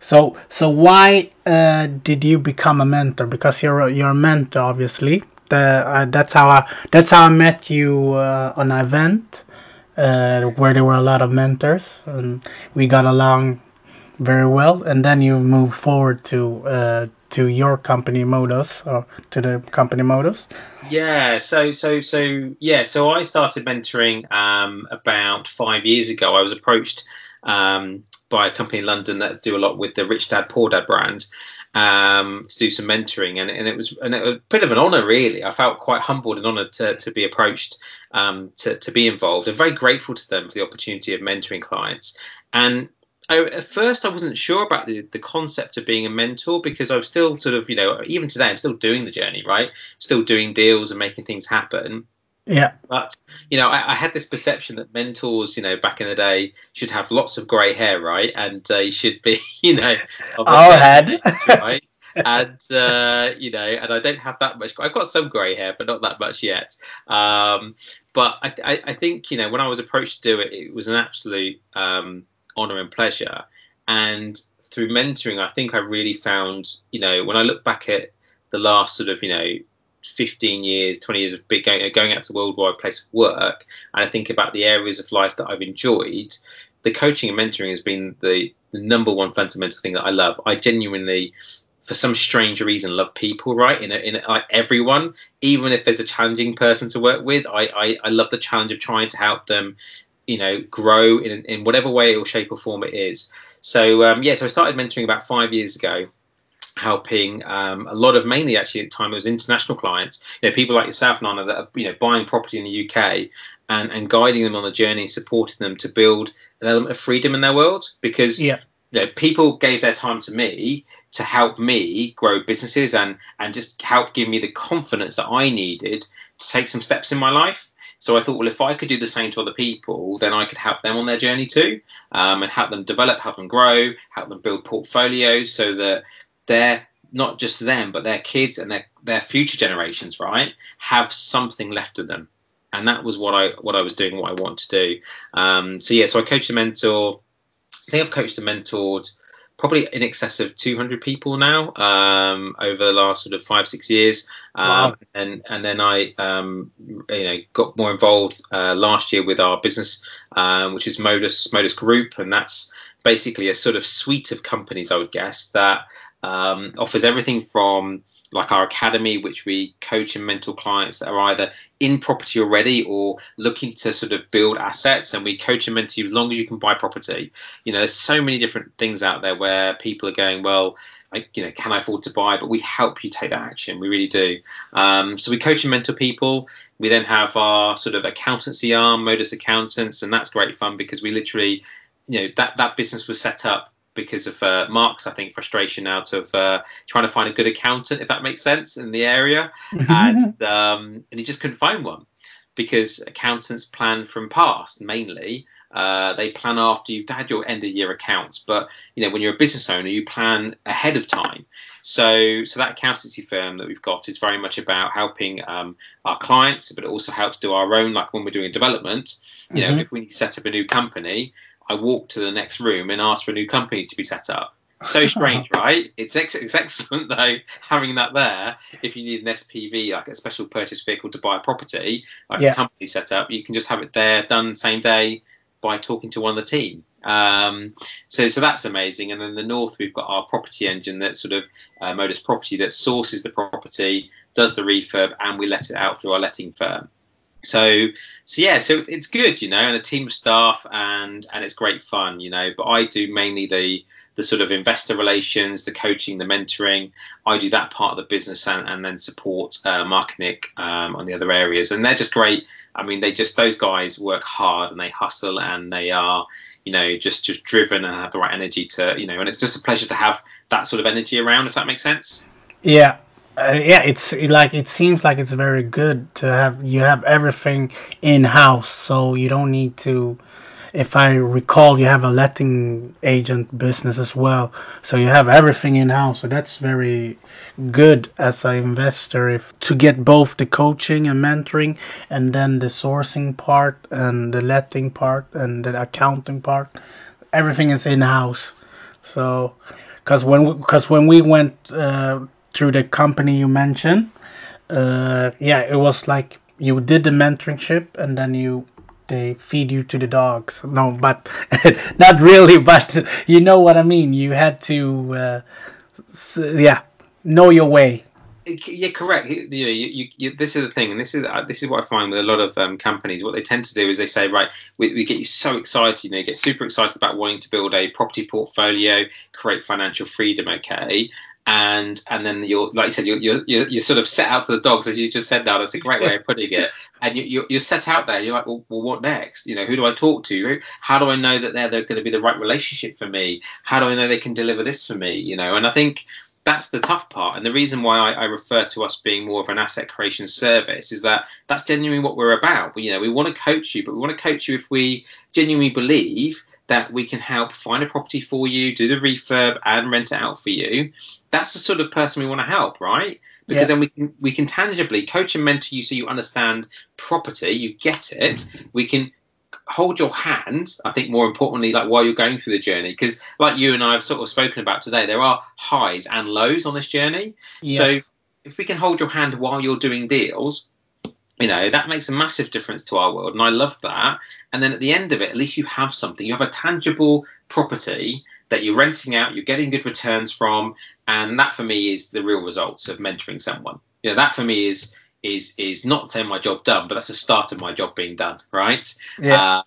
So why did you become a mentor? Because you're a mentor, obviously. That's how I met you on an event where there were a lot of mentors, and we got along very well. And then you moved forward to your company Modus, or to the company Modus. Yeah, so I started mentoring about 5 years ago. I was approached by a company in London that do a lot with the Rich Dad Poor Dad brand, to do some mentoring, and it was a bit of an honour, really. I felt quite humbled and honoured to be approached, to be involved. I'm very grateful to them for the opportunity of mentoring clients. And at first I wasn't sure about the concept of being a mentor, because I was still sort of, even today I'm still doing the journey, right? Still doing deals and making things happen. Yeah. But, I had this perception that mentors, back in the day, should have lots of grey hair, right? And they should be, of a certain age, right? And, and I don't have that much. I've got some grey hair, but not that much yet. But I think, when I was approached to do it, it was an absolute honour and pleasure. And through mentoring, I think I really found, when I look back at the last sort of, 15 years, 20 years of going out to a worldwide place of work, and I think about the areas of life that I've enjoyed, the coaching and mentoring has been the number one fundamental thing that I love. I genuinely, for some strange reason, love people, right? In like everyone, even if there's a challenging person to work with, I love the challenge of trying to help them, grow in whatever way or shape or form it is. So so I started mentoring about 5 years ago, helping a lot of, mainly actually at the time, it was international clients, people like yourself, Nana, that are buying property in the UK, and guiding them on the journey, supporting them to build an element of freedom in their world, because people gave their time to me to help me grow businesses and just help give me the confidence that I needed to take some steps in my life. So I thought, well, if I could do the same to other people, then I could help them on their journey too, and help them develop, help them grow, help them build portfolios, so that they're not just them, but their kids and their future generations, right, have something left of them. And that was what I was doing, what I want to do. So I coached and mentor. I think I've coached and mentored probably in excess of 200 people now, over the last sort of 5-6 years. Wow. And then I got more involved last year with our business, which is Modus Group, and that's basically a sort of suite of companies, I would guess, that offers everything from like our academy, which we coach and mentor clients that are either in property already or looking to sort of build assets, and we coach and mentor you as long as you can buy property. There's so many different things out there where people are going, well, can I afford to buy? But we help you take that action. We really do. So we coach and mentor people. We then have our sort of accountancy arm, Modus Accountants, and that's great fun, because we literally, that business was set up because of Mark's, I think, frustration out of trying to find a good accountant, if that makes sense, in the area. And he just couldn't find one, because accountants plan from past, mainly. They plan after you've had your end of year accounts, but when you're a business owner, you plan ahead of time. So that accountancy firm that we've got is very much about helping our clients, but it also helps do our own, like when we're doing development. If we need to set up a new company, I walk to the next room and ask for a new company to be set up. So strange, right? It's excellent, though, having that there. If you need an SPV, like a special purchase vehicle to buy a property, like a company set up, you can just have it there, done same day, by talking to one of the team. So that's amazing. And then the north, we've got our property engine, that sort of Modus Property, that sources the property, does the refurb, and we let it out through our letting firm. So it's good, and a team of staff, and it's great fun, but I do mainly the sort of investor relations, the coaching, the mentoring. I do that part of the business, and then support Mark and Nick on the other areas, and they're just great. I mean, those guys work hard and they hustle, and they are, just driven and have the right energy to, and it's just a pleasure to have that sort of energy around, if that makes sense. Yeah. It's like, it seems like it's very good to have everything in house, so you don't need to. If I recall, you have a letting agent business as well, so you have everything in house. So that's very good as an investor, to get both the coaching and mentoring, and then the sourcing part, and the letting part, and the accounting part. Everything is in house. So Because when we went through the company you mentioned, it was like you did the mentorship and then they feed you to the dogs. No, but not really. But you know what I mean. You had to, know your way. Yeah, correct. This is the thing, and this is what I find with a lot of companies. What they tend to do is they say, right, we get you so excited, you get super excited about wanting to build a property portfolio, create financial freedom, okay, and then you're, like you said, you're sort of set out to the dogs, as you just said. Now that's a great way of putting it. And you're set out there. You're like, well, what next? Who do I talk to? How do I know that they're going to be the right relationship for me? How do I know they can deliver this for me? And I think that's the tough part. And the reason why I refer to us being more of an asset creation service is that that's genuinely what we're about. We want to coach you, but we want to coach you if we genuinely believe that we can help find a property for you, do the refurb and rent it out for you. That's the sort of person we want to help, right? Because then we can tangibly coach and mentor you so you understand property, you get it. We can hold your hand, I think, more importantly, like while you're going through the journey, because like you and I have sort of spoken about today, there are highs and lows on this journey. Yes. So if we can hold your hand while you're doing deals, that makes a massive difference to our world, and I love that. And then at the end of it, at least you have something. You have a tangible property that you're renting out, you're getting good returns from, and that for me is the real results of mentoring someone. That for me is not saying my job done, but that's the start of my job being done, right? Yeah.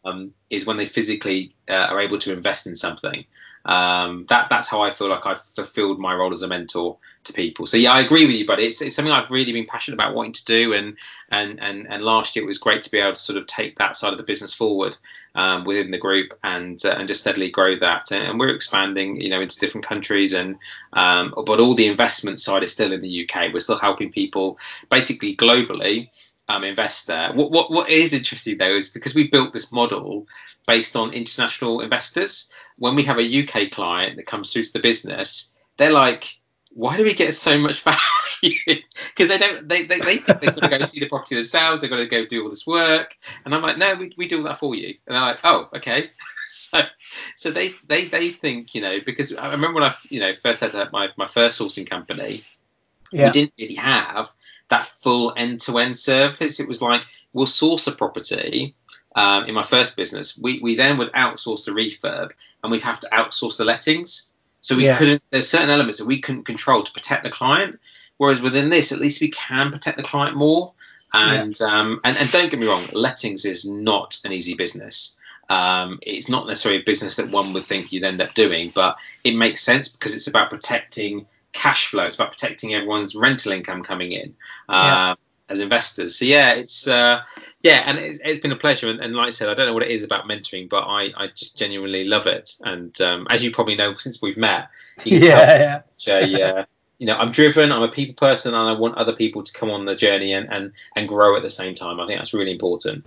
Is when they physically are able to invest in something. That's how I feel like I've fulfilled my role as a mentor to people. So yeah, I agree with you, buddy. It's something I've really been passionate about wanting to do, and last year it was great to be able to sort of take that side of the business forward within the group and just steadily grow that. And we're expanding, into different countries, and but all the investment side is still in the UK. We're still helping people basically globally invest there. What is interesting though is because we built this model based on international investors. When we have a UK client that comes through to the business, they're like, why do we get so much value? Because they think they've got to go see the property themselves, they've got to go do all this work. And I'm like, no, we do all that for you. And they're like, oh, okay. So they think, because I remember when I first had my first sourcing company, we didn't really have that full end-to-end service. It was like, we'll source a property. In my first business, we then would outsource the refurb, and we'd have to outsource the lettings. So we couldn't. There's certain elements that we couldn't control to protect the client. Whereas within this, at least we can protect the client more. And don't get me wrong, lettings is not an easy business. It's not necessarily a business that one would think you'd end up doing, but it makes sense because it's about protecting cash flow. It's about protecting everyone's rental income coming in. As investors. So it's it's been a pleasure, and like I said, I don't know what it is about mentoring, but I just genuinely love it. And as you probably know, since we've met, I'm driven, I'm a people person, and I want other people to come on the journey and grow at the same time. I think that's really important.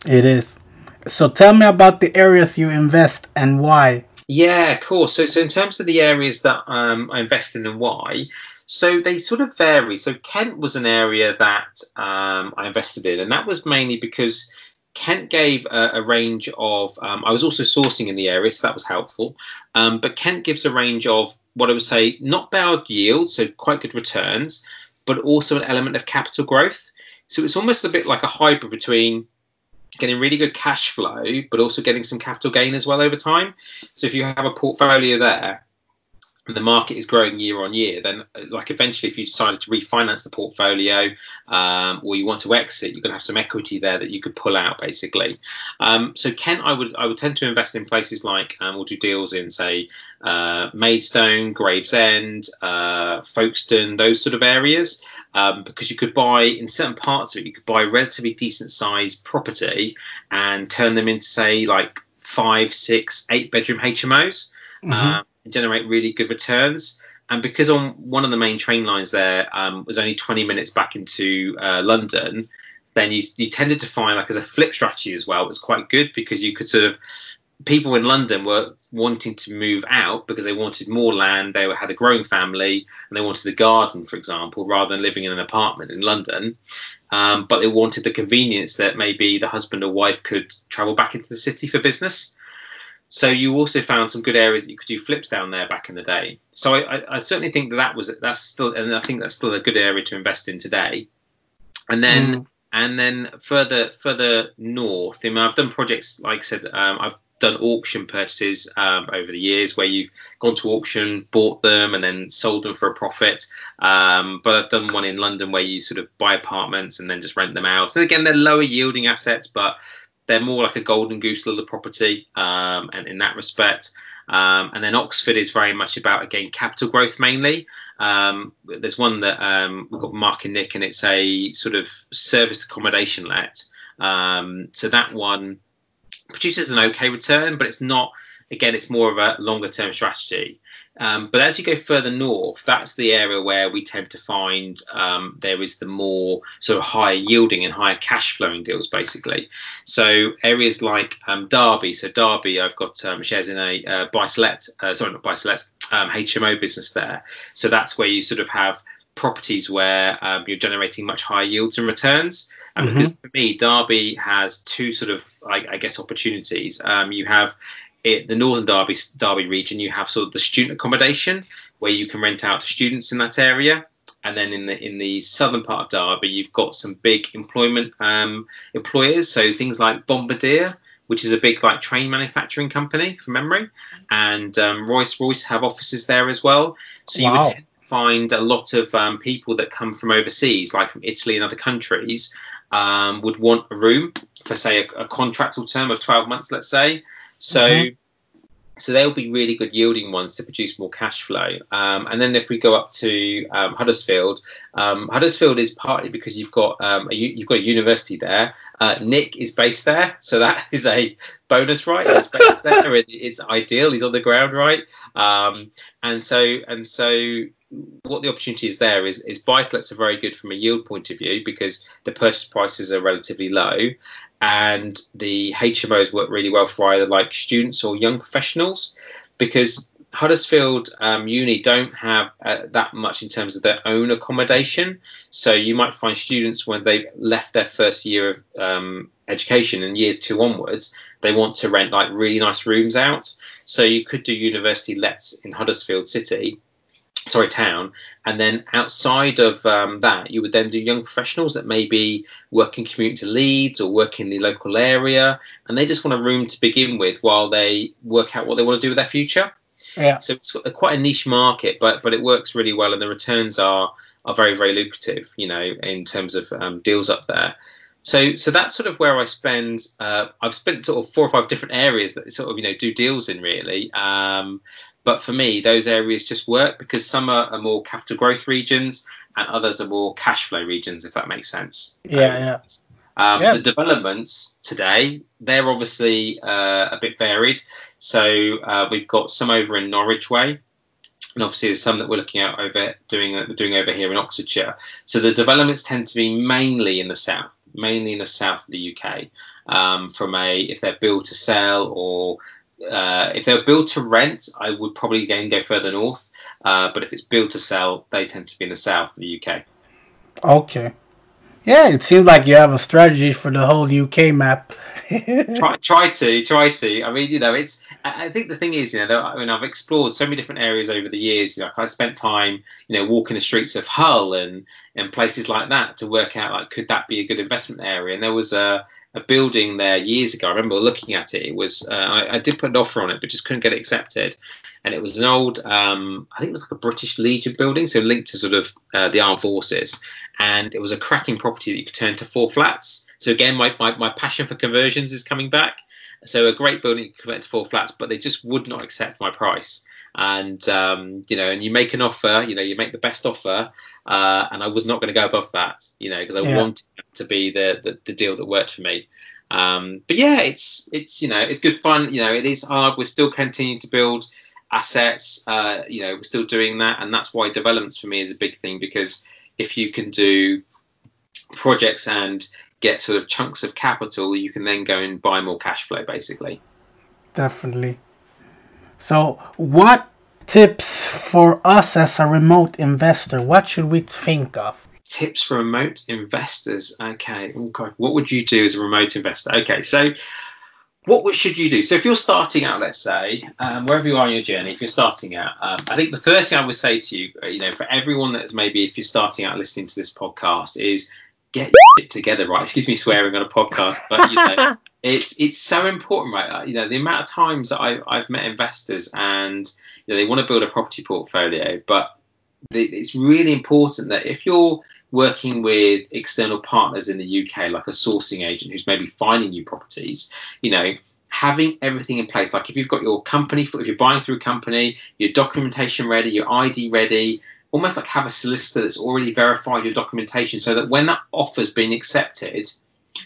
It is. So tell me about the areas you invest and why. Yeah, cool. So in terms of the areas that I invest in and why, so they sort of vary. So Kent was an area that I invested in, and that was mainly because Kent gave a range of, I was also sourcing in the area, so that was helpful. But Kent gives a range of what I would say, not bad yield, so quite good returns, but also an element of capital growth. So it's almost a bit like a hybrid between getting really good cash flow, but also getting some capital gain as well over time. So if you have a portfolio there, and the market is growing year on year, then like eventually if you decided to refinance the portfolio or you want to exit, you're going to have some equity there that you could pull out basically. So Kent, I would tend to invest in places like we'll do deals in say Maidstone, Gravesend, Folkestone, those sort of areas, because you could buy in certain parts of it, you could buy relatively decent sized property and turn them into say like 5, 6, 8 bedroom HMOs. Generate really good returns. And because on one of the main train lines there was only 20 minutes back into London, then you tended to find, like as a flip strategy as well, it was quite good because you could sort of, people in London were wanting to move out because they wanted more land, they had a growing family and they wanted a garden, for example, rather than living in an apartment in London. But they wanted the convenience that maybe the husband or wife could travel back into the city for business. So you also found some good areas that you could do flips down there back in the day. So I certainly think that's still, and I think that's still a good area to invest in today. And then further north, I mean, I've done projects, like I said, I've done auction purchases over the years where you've gone to auction, bought them, and then sold them for a profit. But I've done one in London where you sort of buy apartments and then just rent them out. So again, they're lower yielding assets, but they're more like a golden goose little property, and in that respect. And then Oxford is very much about, again, capital growth mainly. There's one that we've got Mark and Nick, and it's a sort of serviced accommodation let. So that one produces an okay return, but it's not, again, it's more of a longer term strategy. But as you go further north, that's the area where we tend to find there is the more sort of higher yielding and higher cash flowing deals, basically. So areas like Derby. So Derby, I've got shares in a buy-to-let, not buy-to-let, HMO business there. So that's where you sort of have properties where you're generating much higher yields and returns. And because for me, Derby has two sort of, I guess, opportunities. You have the northern Derby region, you have sort of the student accommodation where you can rent out to students in that area, and then in the southern part of Derby, you've got some big employment employers, so things like Bombardier, which is a big like train manufacturing company from memory, and Rolls-Royce have offices there as well. So you would tend to find a lot of people that come from overseas, like from Italy and other countries, would want a room for, say, a contractual term of 12 months, let's say. So they'll be really good yielding ones to produce more cash flow. And then if we go up to Huddersfield, Huddersfield is partly because you've got a university there. Nick is based there, so that is a bonus, right? He's based there. It's ideal. He's on the ground, right? And so what the opportunity is there is buy-to-lets are very good from a yield point of view because the purchase prices are relatively low. And the HMOs work really well for either like students or young professionals, because Huddersfield Uni don't have that much in terms of their own accommodation. So you might find students when they've left their first year of education and years 2 onwards, they want to rent like really nice rooms out. So you could do university lets in Huddersfield town, and then outside of that you would then do young professionals that maybe work in commuting to Leeds or work in the local area, and they just want a room to begin with while they work out what they want to do with their future. So it's quite a niche market, but it works really well, and the returns are very, very lucrative, you know, in terms of deals up there. So that's sort of where I spend. I've spent sort of 4 or 5 different areas that sort of, you know, do deals in really. But for me, those areas just work because some are more capital growth regions and others are more cash flow regions, if that makes sense. The developments today, they're obviously a bit varied. So we've got some over in Norwich Way, and obviously there's some that we're looking at doing over here in Oxfordshire. So the developments tend to be mainly in the south of the UK, if they're built to sell or if they're built to rent, I would probably again go further north. But if it's built to sell, they tend to be in the south of the UK. Okay. Yeah, it seems like you have a strategy for the whole UK map. try to. I mean, you know, I think the thing is, you know, I mean, I've explored so many different areas over the years. You know, I spent time, you know, walking the streets of Hull and places like that to work out, like, could that be a good investment area? And there was a building there years ago. I remember looking at it. It was I did put an offer on it, but just couldn't get it accepted. And it was an old, I think it was like a British Legion building, so linked to sort of the armed forces. And it was a cracking property that you could turn to 4 flats. So again, my passion for conversions is coming back. So a great building you could convert to 4 flats, but they just would not accept my price. And you know, and you make an offer, you know, you make the best offer, and I was not going to go above that, you know, because I wanted it to be the deal that worked for me. But yeah, it's you know, it's good fun. You know, it is hard. We're still continuing to build assets. You know, we're still doing that, and that's why developments for me is a big thing, because if you can do projects and get sort of chunks of capital, you can then go and buy more cash flow, basically. Definitely. So what tips for us as a remote investor? What should we think of? Tips for remote investors. Okay. Oh God, what would you do as a remote investor? Okay. So what should you do? So if you're starting out, let's say, wherever you are in your journey, if you're starting out, I think the first thing I would say to you, for everyone that's maybe, if you're starting out listening to this podcast, is get your shit together, right? Excuse me swearing on a podcast, but it's so important, right? The amount of times that I've met investors and they want to build a property portfolio, but it's really important that if you're working with external partners in the UK, like a sourcing agent who's maybe finding you properties, having everything in place. Like if you've got your company, if you're buying through a company, your documentation ready, your ID ready, almost like have a solicitor that's already verified your documentation, so that when that offer's been accepted,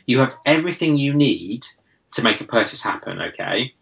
you have everything you need to make a purchase happen. Okay.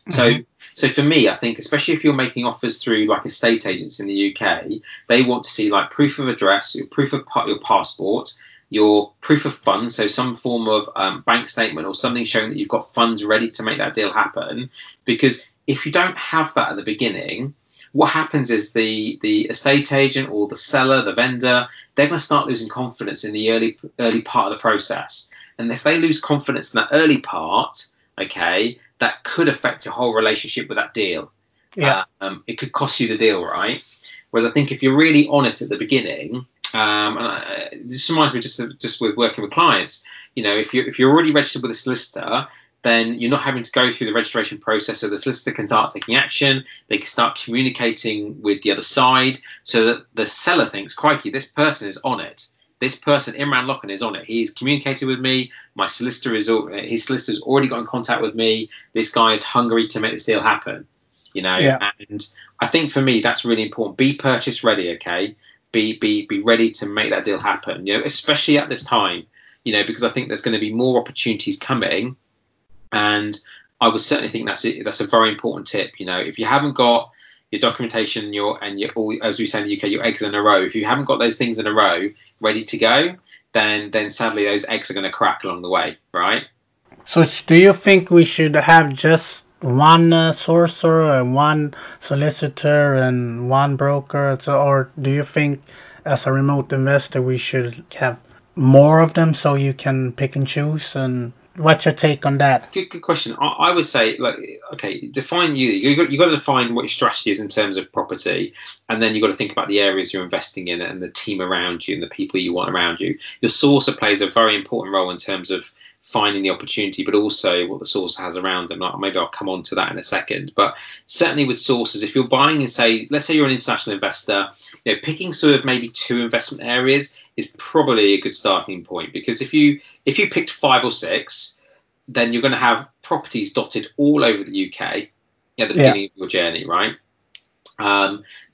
Mm-hmm. So for me, I think, especially if you're making offers through like estate agents in the UK, they want to see like proof of address, your proof of your passport, your proof of funds, so some form of bank statement or something showing that you've got funds ready to make that deal happen. Because if you don't have that at the beginning, what happens is the estate agent or the seller, the vendor, they're going to start losing confidence in the early part of the process. And if they lose confidence in that early part, okay, that could affect your whole relationship with that deal. Yeah. It could cost you the deal, right? Whereas I think if you're really on it at the beginning, this reminds me just with working with clients, if you're already registered with a solicitor, then you're not having to go through the registration process. So the solicitor can start taking action. They can start communicating with the other side, so that the seller thinks, crikey, this person is on it. This person, Imran Lokhon, is on it. He's communicated with me. My solicitor his solicitor's already got in contact with me. This guy is hungry to make this deal happen. Yeah. And I think for me that's really important. Be purchase ready, okay? Be ready to make that deal happen. Especially at this time, because I think there's going to be more opportunities coming, and I would certainly think that's a very important tip. If you haven't got your documentation as we say in the UK, your eggs in a row. If you haven't got those things in a row ready to go, then sadly those eggs are going to crack along the way, right? So do you think we should have just one sourcer and one solicitor and one broker, or do you think as a remote investor we should have more of them so you can pick and choose? And what's your take on that? Good question. I would say, define you got to define what your strategy is in terms of property, and then you've got to think about the areas you're investing in and the team around you and the people you want around you. Your sourcer plays a very important role in terms of finding the opportunity, but also what the source has around them. Maybe I'll come on to that in a second. But certainly with sources, if you're buying in, let's say you're an international investor, picking sort of maybe 2 investment areas is probably a good starting point, because if you picked 5 or 6, then you're going to have properties dotted all over the UK at the beginning of your journey, right?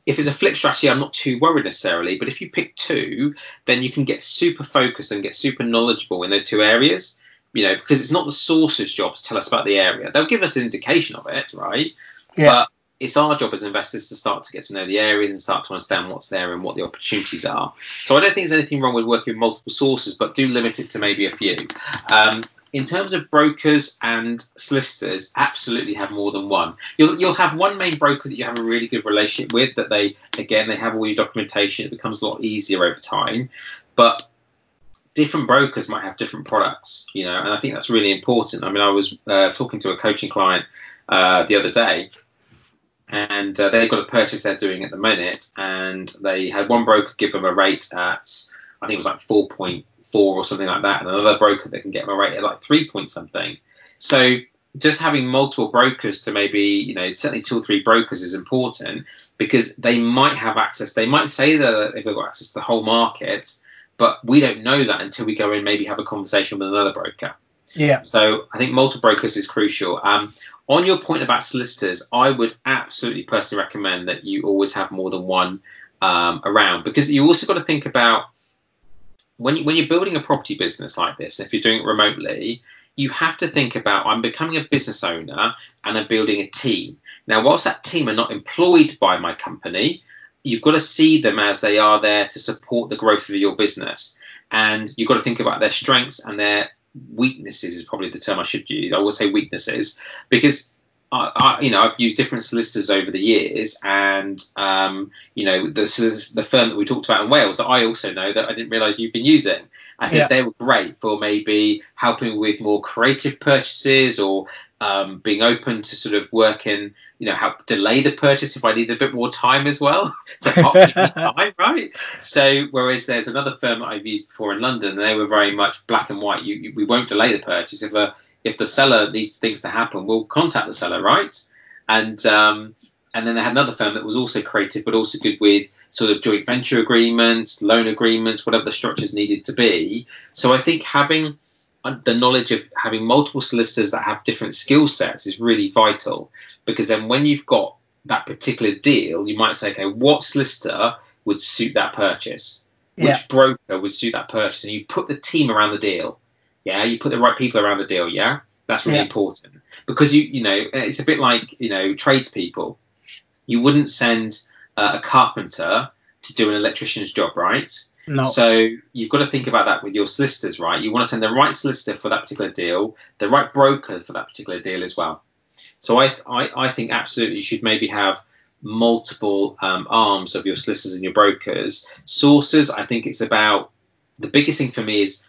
If it's a flip strategy, I'm not too worried necessarily, but if you pick 2, then you can get super focused and get super knowledgeable in those 2 areas, because it's not the source's job to tell us about the area. They'll give us an indication of it, right? Yeah. But it's our job as investors to start to get to know the areas and start to understand what's there and what the opportunities are. So I don't think there's anything wrong with working with multiple sources, but do limit it to maybe a few. In terms of brokers and solicitors, absolutely have more than one. You'll have one main broker that you have a really good relationship with, that they have all your documentation. It becomes a lot easier over time. But different brokers might have different products, and I think that's really important. I mean, I was talking to a coaching client the other day, and they've got a purchase they're doing at the minute, and they had one broker give them a rate at, I think it was like 4.4 or something like that, and another broker that can get them a rate at like 3 point something. So just having multiple brokers to maybe, certainly 2 or 3 brokers is important, because they might have access. They might say that they've got access to the whole market, but we don't know that until we go and maybe have a conversation with another broker. Yeah. So I think multiple brokers is crucial. On your point about solicitors, I would absolutely personally recommend that you always have more than one around, because you also got to think about when you're building a property business like this, if you're doing it remotely, you have to think about, I'm becoming a business owner and I'm building a team. Now, whilst that team are not employed by my company, you've got to see them as they are there to support the growth of your business. And you've got to think about their strengths and their weaknesses is probably the term I should use. I will say weaknesses, because I've used different solicitors over the years, and the firm that we talked about in Wales that I also know that I didn't realise you've been using. I think they were great for maybe helping with more creative purchases, or being open to sort of working, help delay the purchase if I need a bit more time as well to help give me time, right? So whereas there's another firm that I've used before in London, and they were very much black and white. We won't delay the purchase. If the seller needs things to happen, we'll contact the seller, right? And then they had another firm that was also creative, but also good with sort of joint venture agreements, loan agreements, whatever the structures needed to be. So I think having the knowledge of having multiple solicitors that have different skill sets is really vital, because then when you've got that particular deal, you might say, okay, what solicitor would suit that purchase? Which broker would suit that purchase? And you put the team around the deal. Yeah, you put the right people around the deal. Yeah, that's really important, because it's a bit like tradespeople. You wouldn't send a carpenter to do an electrician's job, right? No. So you've got to think about that with your solicitors, right? You want to send the right solicitor for that particular deal, the right broker for that particular deal as well. So I think absolutely you should maybe have multiple arms of your solicitors and your brokers. Sources, I think it's about, the biggest thing for me is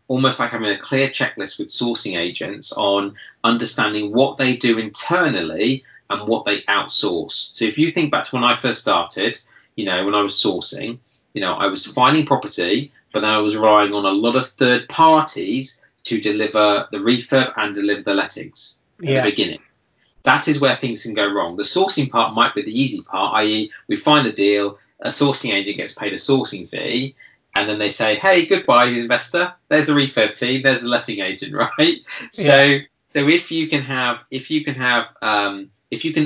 almost like having a clear checklist with sourcing agents on understanding what they do internally and what they outsource. So if you think back to when I first started, when I was sourcing, I was finding property, but then I was relying on a lot of third parties to deliver the refurb and deliver the lettings at the beginning. That is where things can go wrong. The sourcing part might be the easy part, i.e. we find the deal, a sourcing agent gets paid a sourcing fee, and then they say, hey, goodbye, investor. There's the refurb team, there's the letting agent, right? So if you can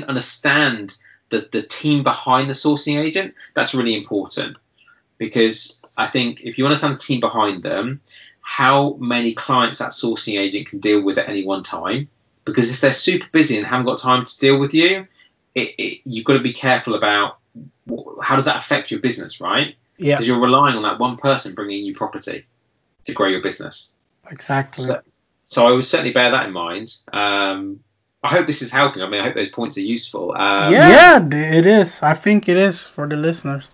understand the team behind the sourcing agent, that's really important. Because I think if you understand the team behind them, how many clients that sourcing agent can deal with at any one time. Because if they're super busy and haven't got time to deal with you, you've got to be careful about how does that affect your business, right? Yeah. Because you're relying on that one person bringing you property to grow your business. Exactly. So I would certainly bear that in mind. I hope this is helping. I mean, I hope those points are useful. It is. I think it is for the listeners.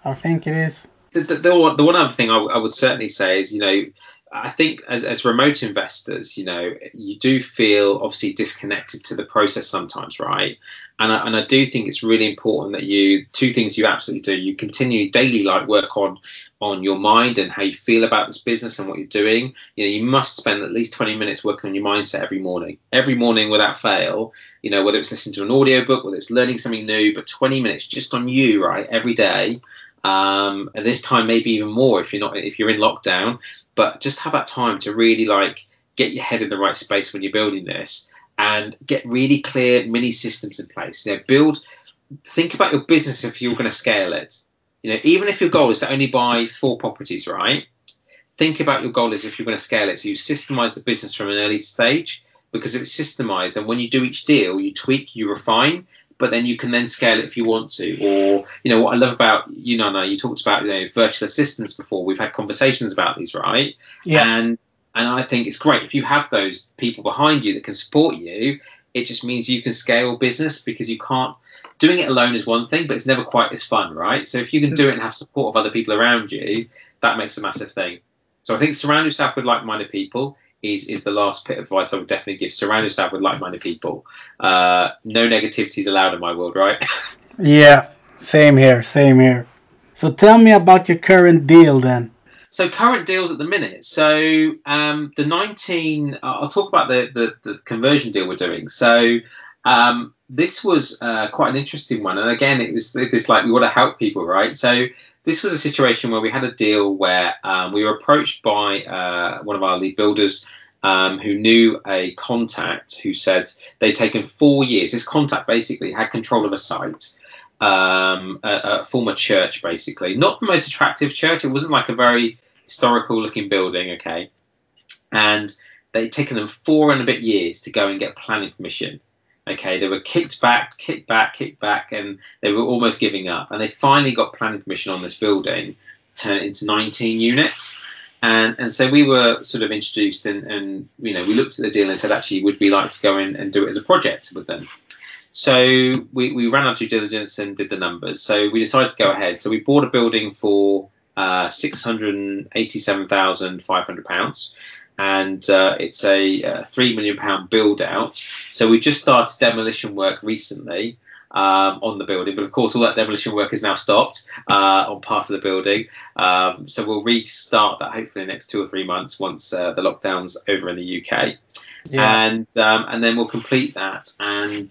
I think it is. The one other thing I would certainly say is, I think as remote investors, you do feel obviously disconnected to the process sometimes, right? And I do think it's really important that two things you absolutely do. You continue daily work on your mind and how you feel about this business and what you're doing. You must spend at least 20 minutes working on your mindset every morning without fail. Whether it's listening to an audiobook, whether it's learning something new, but 20 minutes just on you, right, every day. And this time maybe even more if you're in lockdown, but just have that time to really get your head in the right space when you're building this, and get really clear mini systems in place. Think about your business if you're going to scale it. Even if your goal is to only buy 4 properties, right? Think about your goal as if you're going to scale it. So you systemize the business from an early stage, because if it's systemized, then when you do each deal, you tweak, you refine, but then you can then scale it if you want to. Or, what I love about, Nana, you talked about, virtual assistants before. We've had conversations about these, right? Yeah. And I think it's great. If you have those people behind you that can support you, it just means you can scale business, because you can't, doing it alone is one thing, but it's never quite as fun, right? So if you can do it and have support of other people around you, that makes a massive thing. So I think surround yourself with like-minded people is the last bit of advice I would definitely give. Surround yourself with like-minded people. No negativity is allowed in my world, right? Yeah, same here. So tell me about your current deal then. So current deals at the minute. So the 19, I'll talk about the conversion deal we're doing. So this was quite an interesting one. And again, it was this we want to help people, right? So this was a situation where we had a deal where we were approached by one of our lead builders who knew a contact who said they'd taken 4 years. This contact basically had control of a site, a former church, basically. Not the most attractive church. It wasn't like a very historical looking building, okay? And they'd taken them 4 and a bit years to go and get planning permission. Okay, they were kicked back, and they were almost giving up. And they finally got planning permission on this building, turn it into 19 units. And so we were sort of introduced, and we looked at the deal and said, actually, would we like to go in and do it as a project with them? So we ran our due diligence and did the numbers. So we decided to go ahead. So we bought a building for £687,500, and it's a £3 million build out. So we just started demolition work recently on the building, but of course all that demolition work is now stopped on part of the building. So we'll restart that hopefully in the next 2 or 3 months once the lockdown's over in the UK. Yeah. And then we'll complete that and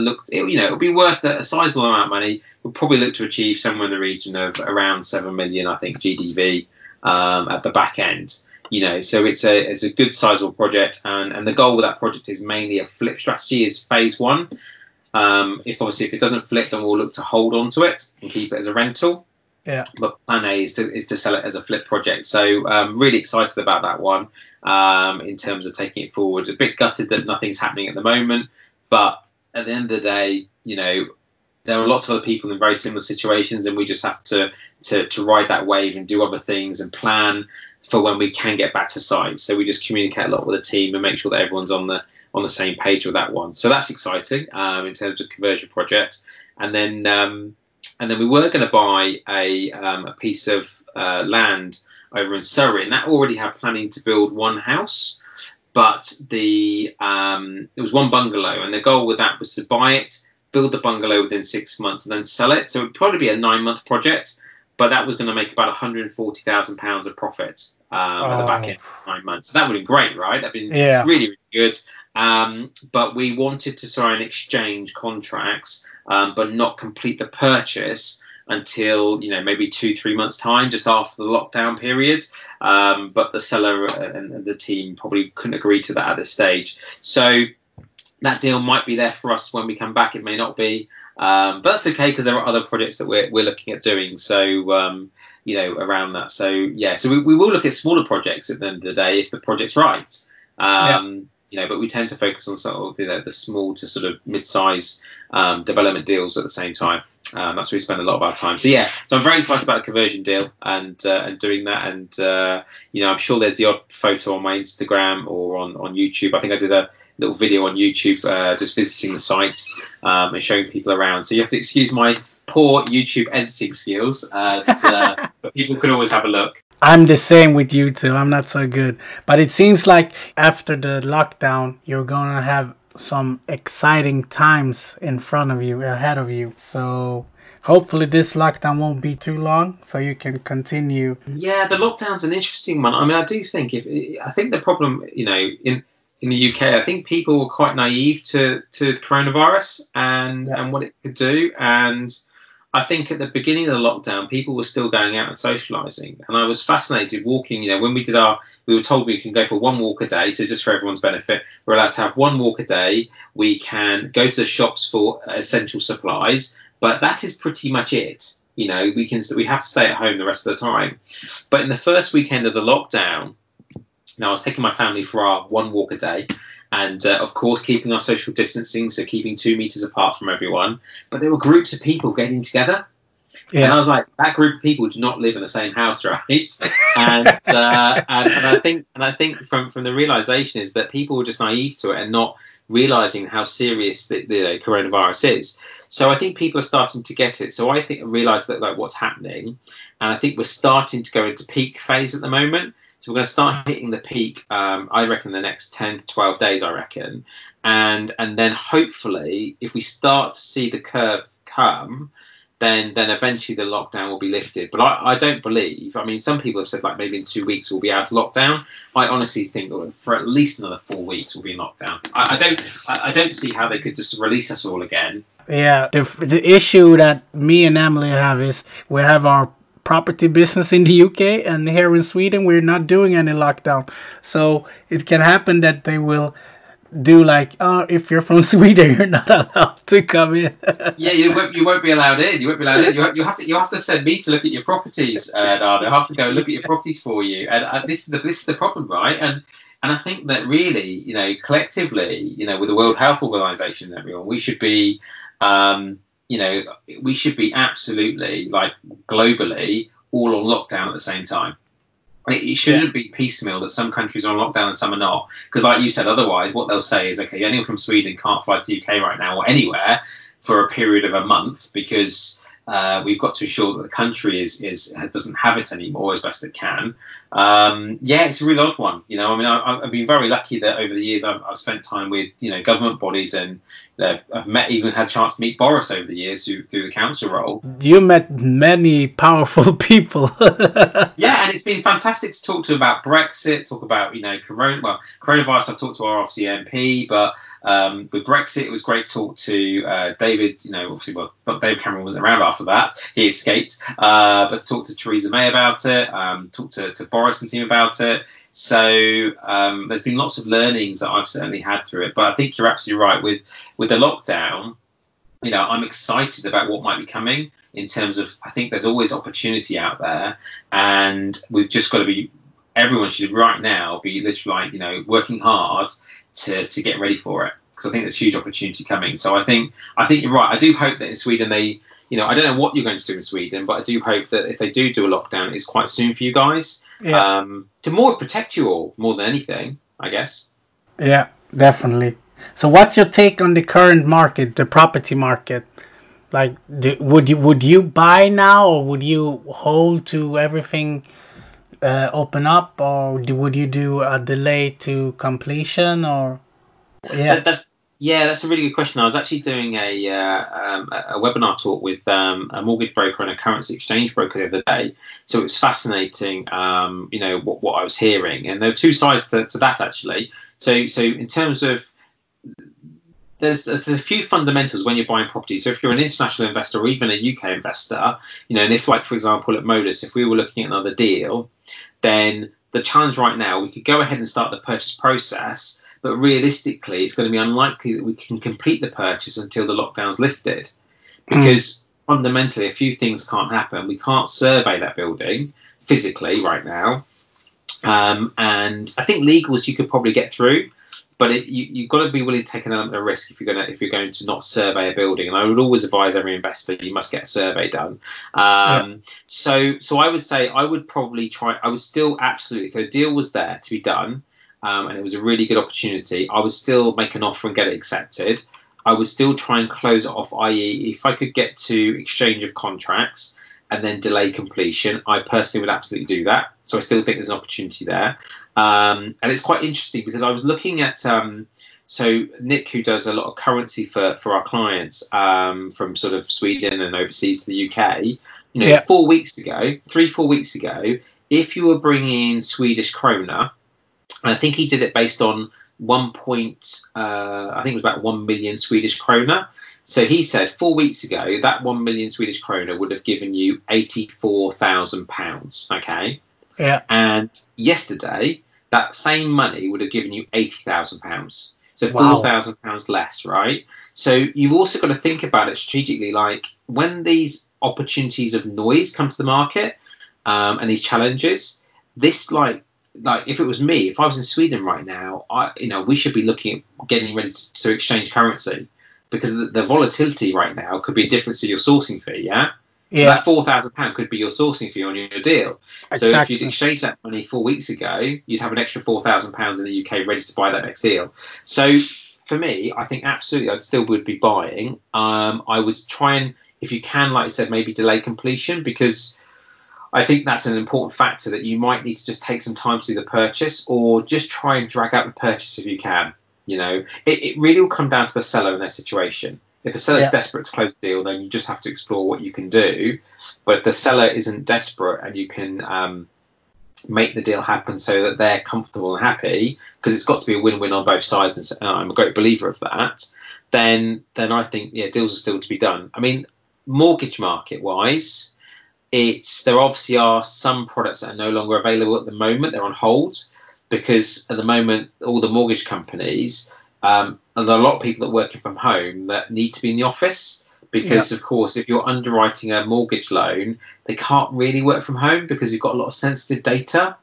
look. It'll be worth a sizable amount of money. We'll probably look to achieve somewhere in the region of around 7 million, I think, GDV at the back end. So it's a good sizable project, and the goal with that project is mainly a flip strategy. Is phase one. If it doesn't flip, then we'll look to hold on to it and keep it as a rental. Yeah. But plan A is to sell it as a flip project. So really excited about that one in terms of taking it forward. A bit gutted that nothing's happening at the moment, but at the end of the day, there are lots of other people in very similar situations, and we just have to ride that wave and do other things and plan for when we can get back to site. So we just communicate a lot with the team and make sure that everyone's on the same page with that one. So that's exciting in terms of conversion project. And then we were going to buy a piece of land over in Surrey, and that already had planning to build one house, but it was one bungalow, and the goal with that was to buy it, build the bungalow within 6 months, and then sell it. So it would probably be a 9-month project, but that was going to make about £140,000 of profit at the back end of 9 months. So that would have been great, right? That'd been really, really good. But we wanted to try and exchange contracts, but not complete the purchase until maybe 2-3 months time, just after the lockdown period. But the seller and the team probably couldn't agree to that at this stage. So that deal might be there for us when we come back. It may not be, but that's okay, because there are other projects that we're looking at doing. So around that. So so we will look at smaller projects at the end of the day if the project's right. But we tend to focus on sort of the small to sort of mid-size development deals at the same time. That's where we spend a lot of our time. So I'm very excited about the conversion deal and doing that. And I'm sure there's the odd photo on my Instagram or on YouTube. I think I did a little video on YouTube just visiting the site and showing people around. So you have to excuse my poor YouTube editing skills, but people could always have a look. I'm the same with you too. I'm not so good. But it seems like after the lockdown, you're going to have some exciting times in front of you, ahead of you. So hopefully this lockdown won't be too long so you can continue. Yeah, the lockdown's an interesting one. I mean, I do think I think the problem, in the UK, I think people were quite naive to coronavirus and what it could do. And I think at the beginning of the lockdown, people were still going out and socialising, and I was fascinated walking. When we were told we can go for 1 walk a day. So just for everyone's benefit, we're allowed to have 1 walk a day. We can go to the shops for essential supplies, but that is pretty much it. We have to stay at home the rest of the time. But in the first weekend of the lockdown, I was taking my family for our 1 walk a day. And, of course, keeping our social distancing, so keeping 2 meters apart from everyone. But there were groups of people getting together. Yeah. And I was like, that group of people do not live in the same house, right? And I think from the realization is that people were just naive to it and not realizing how serious the coronavirus is. So I think people are starting to get it. So I realize that what's happening. And I think we're starting to go into peak phase at the moment. So we're going to start hitting the peak, I reckon, the next 10 to 12 days, I reckon. And then hopefully, if we start to see the curve come, then eventually the lockdown will be lifted. But I don't believe, some people have said maybe in 2 weeks we'll be out of lockdown. I honestly think that for at least another 4 weeks we'll be in lockdown. I don't see how they could just release us all again. Yeah, the issue that me and Emily have is we have our property business in the UK, and here in Sweden we're not doing any lockdown, so it can happen that they will do if you're from Sweden you're not allowed to come in. you won't be allowed in. You have to send me to look at your properties. I have to go look at your properties for you, and this is the problem, right? And I think that really collectively with the World Health Organization and everyone, we should be we should be absolutely globally all on lockdown at the same time. It shouldn't be piecemeal that some countries are on lockdown and some are not. Because like you said, otherwise what they'll say is, okay, anyone from Sweden can't fly to the UK right now or anywhere for a period of a month because we've got to ensure that the country doesn't have it anymore as best it can. It's a really odd one. You know, I mean, I've been very lucky that over the years I've spent time with, you know, government bodies, and I've even had a chance to meet Boris over the years through the council role. You met many powerful people. Yeah, and it's been fantastic to talk to about Brexit, talk about, you know, coronavirus. I've talked to our obviously MP, but with Brexit, it was great to talk to David. You know, obviously, well, David Cameron wasn't around after that; he escaped. But to talk to Theresa May about it, talk to Boris and team about it. So there's been lots of learnings that I've certainly had through it. But I think you're absolutely right with the lockdown. You know, I'm excited about what might be coming in terms of, I think there's always opportunity out there, and we've just got to be, everyone should right now be literally like, you know, working hard to get ready for it, because I think there's huge opportunity coming. So I think you're right. I do hope that in Sweden they, you know, I don't know what you're going to do in Sweden, but I do hope that if they do a lockdown, it's quite soon for you guys, to more protect you all more than anything, I guess. Yeah, definitely. So what's your take on the current market, the property market? Like, would you buy now, or would you hold to everything open up, or would you do a delay to completion, or That's a really good question. I was actually doing a webinar talk with a mortgage broker and a currency exchange broker the other day. So it was fascinating, you know, what I was hearing, and there are two sides to that actually. So in terms of, there's a few fundamentals when you're buying property. So if you're an international investor or even a UK investor, you know, and if, like, for example, at Modus, if we were looking at another deal, then the challenge right now, we could go ahead and start the purchase process, but realistically, it's going to be unlikely that we can complete the purchase until the lockdown's lifted, because fundamentally, a few things can't happen. We can't survey that building physically right now, and I think legals you could probably get through. But you've got to be willing to take an element of risk if you're going to not survey a building. And I would always advise every investor, you must get a survey done. So I would say I would probably try. I would still absolutely, if a deal was there to be done, and it was a really good opportunity, I would still make an offer and get it accepted. I would still try and close it off, i.e. if I could get to exchange of contracts and then delay completion, I personally would absolutely do that. So I still think there's an opportunity there. And it's quite interesting because I was looking at, so Nick, who does a lot of currency for our clients from sort of Sweden and overseas to the UK, you know, 4 weeks ago, 3-4 weeks ago, if you were bringing in Swedish krona, and I think he did it based on I think it was about 1 million Swedish krona. So he said 4 weeks ago, that 1 million Swedish krona would have given you £84,000. Okay. Yeah. And yesterday, that same money would have given you £80,000. So £4,000 less, right? So you've also got to think about it strategically. Like, when these opportunities of noise come to the market, and these challenges, this like if it was me, if I was in Sweden right now, we should be looking at getting ready to exchange currency, because the volatility right now could be a difference to your sourcing fee. Yeah. So that £4,000 could be your sourcing fee on your deal. Exactly. So if you'd exchanged that money 4 weeks ago, you'd have an extra £4,000 in the UK ready to buy that next deal. So for me, I think absolutely I still would be buying. I would try and, if you can, like I said, maybe delay completion, because I think that's an important factor, that you might need to just take some time to do the purchase, or just try and drag out the purchase if you can. You know, it really will come down to the seller and their situation. If the seller's desperate to close the deal, then you just have to explore what you can do. But if the seller isn't desperate and you can make the deal happen so that they're comfortable and happy, because it's got to be a win-win on both sides, and I'm a great believer of that, then I think, deals are still to be done. I mean, mortgage market-wise, there obviously are some products that are no longer available at the moment. They're on hold, because at the moment, all the mortgage companies, and there are a lot of people that are working from home that need to be in the office, because of course, if you're underwriting a mortgage loan, they can't really work from home because you've got a lot of sensitive data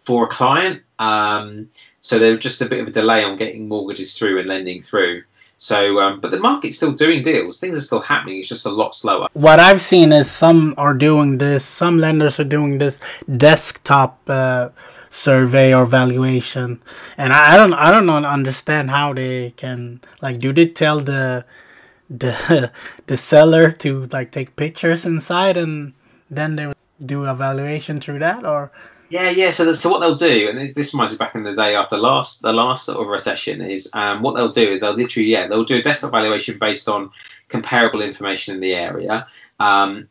for a client. So there's just a bit of a delay on getting mortgages through and lending through. So, but the market's still doing deals. Things are still happening. It's just a lot slower. What I've seen is some are doing this. Some lenders are doing this desktop survey or valuation, and I don't understand how they can, like, do they tell the the seller to, like, take pictures inside and then they do a valuation through that, or? Yeah. So what they'll do, and this reminds me back in the day after the last sort of recession, is what they'll do is they'll literally they'll do a desktop valuation based on comparable information in the area.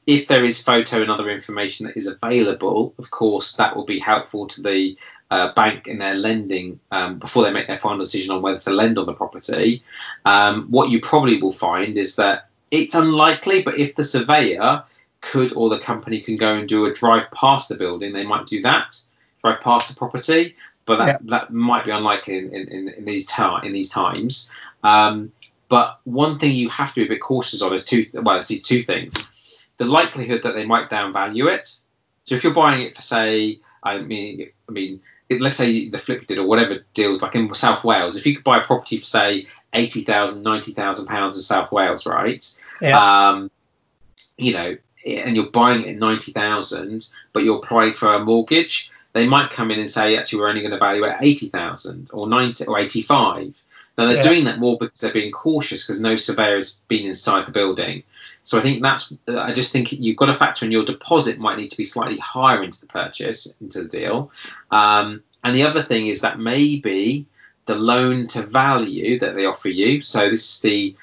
If there is photo and other information that is available, of course that will be helpful to the bank in their lending before they make their final decision on whether to lend on the property. What you probably will find is that it's unlikely, but if the surveyor could, or the company can go and do a drive past the building, they might do that, drive past the property, but that might be unlikely in these times. But one thing you have to be a bit cautious on is two things: the likelihood that they might downvalue it. So if you're buying it for, say, let's say the flip did or whatever deals, like in South Wales, if you could buy a property for, say, £80,000, £90,000 in South Wales, right? Yeah. And you're buying it at 90,000, but you're applying for a mortgage, they might come in and say, actually, we're only going to value it at 80,000 or 90 or 85. Now they're doing that more because they're being cautious because no surveyor has been inside the building. So I just think you've got to factor in your deposit might need to be slightly higher into the purchase, into the deal. And the other thing is that maybe the loan to value that they offer you. So this is the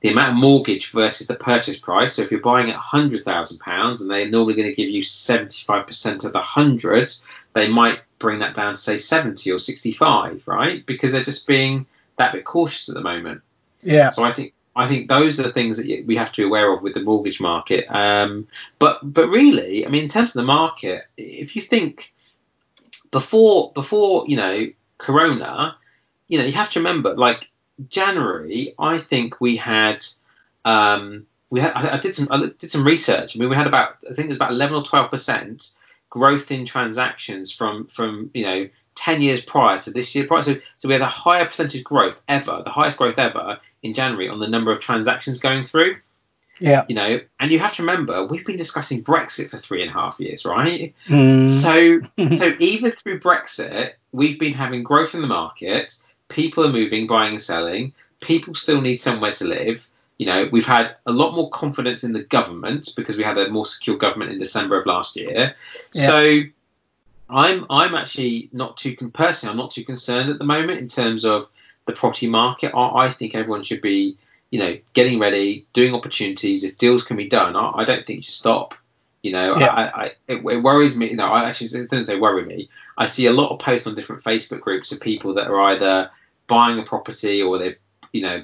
amount of mortgage versus the purchase price. So if you're buying at £100,000 and they're normally going to give you 75% of the 100, they might bring that down to, say, 70 or 65, right? Because they're just being that bit cautious at the moment. Yeah. So I think those are the things that we have to be aware of with the mortgage market. But really, I mean, in terms of the market, if you think before Corona, you have to remember, like, January, I think we had I did some research. I mean, we had I think it was about 11 or 12% growth in transactions from 10 years prior to this year. So we had a higher percentage growth ever, the highest growth ever in January on the number of transactions going through. Yeah. And you have to remember, we've been discussing Brexit for 3.5 years, right? So even through Brexit, we've been having growth in the market. People are moving, buying and selling. People still need somewhere to live. We've had a lot more confidence in the government because we had a more secure government in December of last year. Yeah. So I'm actually not too concerned at the moment in terms of the property market. I think everyone should be, getting ready, doing opportunities. If deals can be done, I don't think you should stop. It worries me. No, I actually don't say worry me. I see a lot of posts on different Facebook groups of people that are either buying a property or they've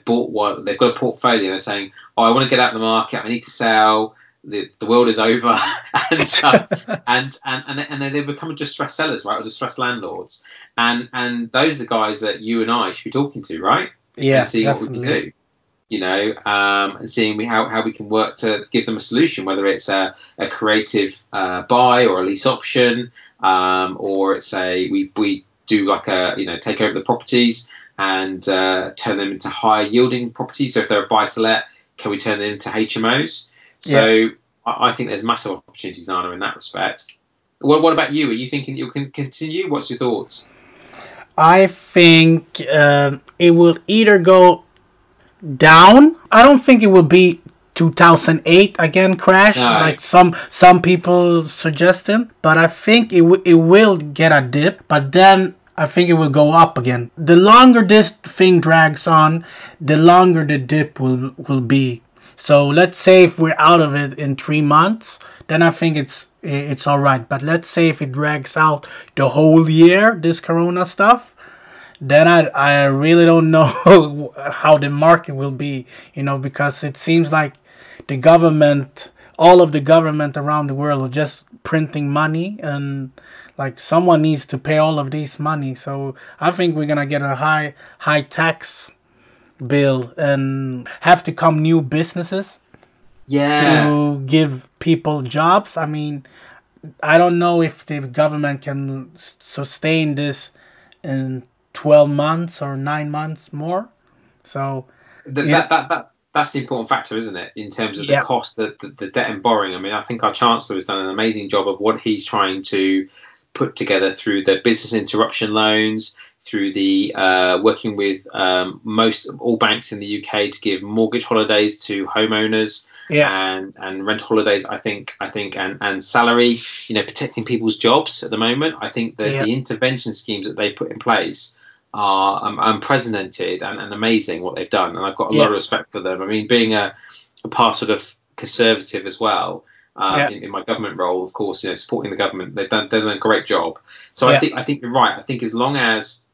bought one. They've got a portfolio. And they're saying, "Oh, I want to get out of the market. I need to sell. The world is over," and they become distressed sellers, right, or distressed landlords. And those are the guys that you and I should be talking to, right? Yeah, and seeing definitely. What we can do. And seeing how we can work to give them a solution, whether it's a creative buy or a lease option, or it's we do like a take over the properties and turn them into higher yielding properties. So if they're a buy to let, can we turn them into HMOs? So I think there's massive opportunities, Anna, in that respect. What about you? Are you thinking you can continue? What's your thoughts? I think it will either go down. I don't think it will be 2008 again crash, like some people suggesting, but I think it will get a dip, but then I think it will go up again. The longer this thing drags on, the longer the dip will be. So let's say if we're out of it in 3 months, then I think it's all right. But let's say if it drags out the whole year, this Corona stuff, then I really don't know how the market will be, because it seems like the government, all of the government around the world are just printing money, and like someone needs to pay all of these money. So I think we're gonna get a high tax bill and have to come new businesses to give people jobs. I mean, I don't know if the government can sustain this in 12 months or 9 months more. So That's the important factor, isn't it? In terms of the cost, the debt and borrowing. I mean, I think our Chancellor has done an amazing job of what he's trying to put together through the business interruption loans, through the working with all banks in the UK to give mortgage holidays to homeowners. And rent holidays, I think, and salary, protecting people's jobs at the moment. I think that the intervention schemes that they put in place are unprecedented and amazing what they've done. And I've got a lot of respect for them. I mean, being a past sort of conservative as well, in my government role, of course, supporting the government, they've done a great job. So I think you're right. I think as long as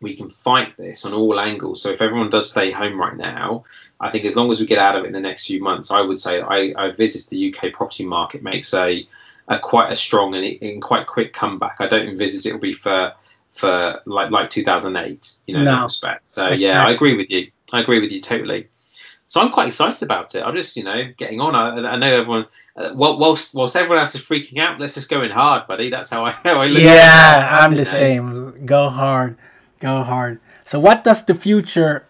we can fight this on all angles. So if everyone does stay home right now, I think as long as we get out of it in the next few months, I would say I visit the UK property market makes a quite a strong and quite quick comeback. I don't envisage it will be for like 2008, in that respect. So I agree with you. I agree with you totally. So I'm quite excited about it. I'm just getting on. I know everyone. Whilst everyone else is freaking out, let's just go in hard, buddy. That's how I look. Yeah, I'm the same. Go hard. Go hard. So what does the future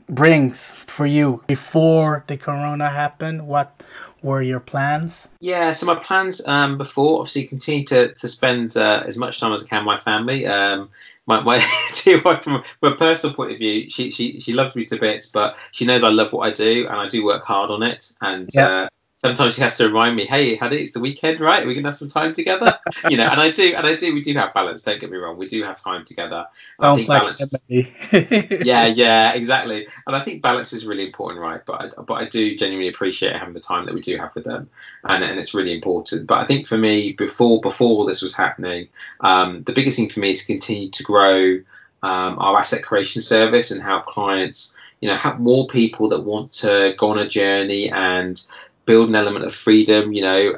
brings for you? Before the corona happened, what were your plans? Yeah, so my plans before, obviously, continue to spend as much time as I can with my family. My dear wife, from a personal point of view, she loves me to bits, but she knows I love what I do and I do work hard on it. And sometimes she has to remind me, hey, Hadi, it's the weekend, right? We can have some time together, and I do. We do have balance. Don't get me wrong. We do have time together. Sounds like balance. Yeah, exactly. And I think balance is really important, right? But I do genuinely appreciate having the time that we do have with them, and it's really important. But I think for me, before all this was happening, the biggest thing for me is to continue to grow our asset creation service and help clients, have more people that want to go on a journey and build an element of freedom.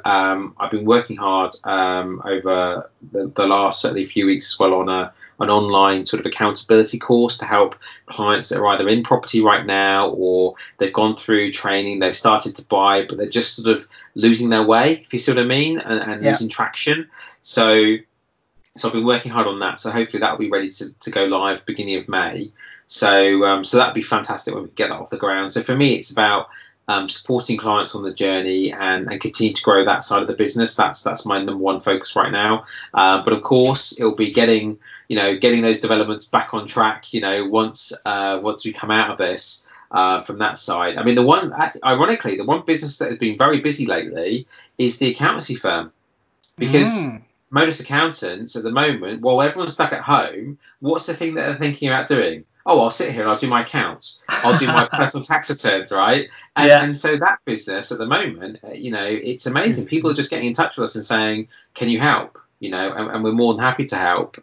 I've been working hard over the last certainly few weeks as well on an online sort of accountability course to help clients that are either in property right now or they've gone through training, they've started to buy, but they're just sort of losing their way, if you see what I mean, and losing traction. So I've been working hard on that. So hopefully that will be ready to go live beginning of May. So that'd be fantastic when we get that off the ground. So for me, it's about supporting clients on the journey and continue to grow that side of the business. That's my number one focus right now. But of course, it'll be getting those developments back on track. Once we come out of this from that side. I mean, ironically, the one business that has been very busy lately is the accountancy firm, because most accountants at the moment, while everyone's stuck at home, what's the thing that they're thinking about doing? Oh, I'll sit here and I'll do my accounts. I'll do my personal tax returns, right? And so that business at the moment, it's amazing. People are just getting in touch with us and saying, can you help? And we're more than happy to help.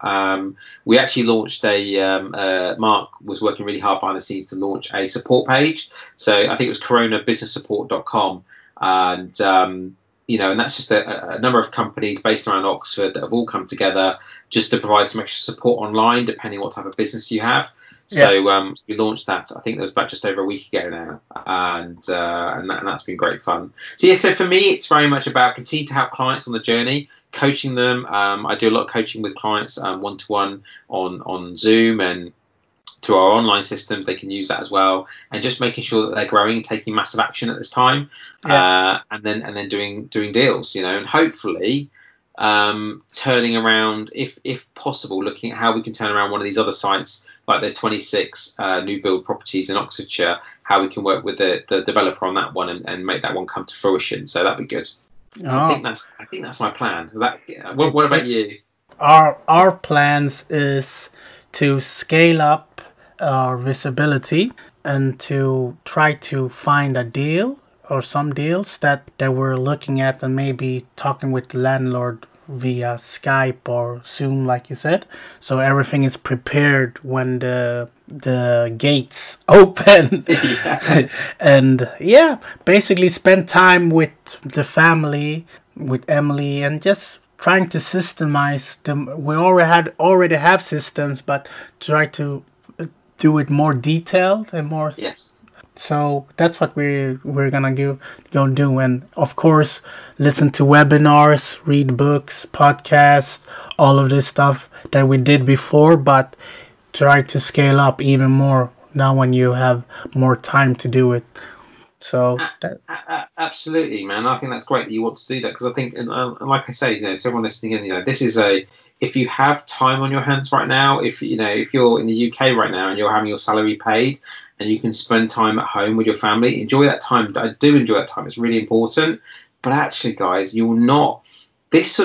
We actually launched Mark was working really hard behind the scenes to launch a support page. So I think it was coronabusinesssupport.com. And, and that's just a number of companies based around Oxford that have all come together just to provide some extra support online, depending what type of business you have. So we launched that. I think it was about just over a week ago now, and that's been great fun. So for me, it's very much about continuing to help clients on the journey, coaching them. I do a lot of coaching with clients one-to-one on Zoom and through our online systems. They can use that as well, and just making sure that they're growing, taking massive action at this time, and then doing deals, and hopefully turning around, if possible, looking at how we can turn around one of these other sites. Like there's 26 new build properties in Oxfordshire, how we can work with the developer on that one and make that one come to fruition. So that'd be good. So I think that's my plan. What about you? Our plans is to scale up our visibility and to try to find a deal or some deals that we're looking at and maybe talking with the landlord via Skype or Zoom, like you said, so everything is prepared when the gates open. And basically spend time with the family, with Emily, and just trying to systemize them. We already have systems, but try to do it more detailed and more. So that's what we're gonna go do, and of course listen to webinars, read books, podcasts, all of this stuff that we did before, but try to scale up even more now when you have more time to do it. So absolutely, man. I think that's great that you want to do that, because I think, and like I say, to everyone listening in, this is if you have time on your hands right now, if you're in the UK right now and you're having your salary paid and you can spend time at home with your family, enjoy that time. I do enjoy that time. It's really important. But actually, guys, you will not. This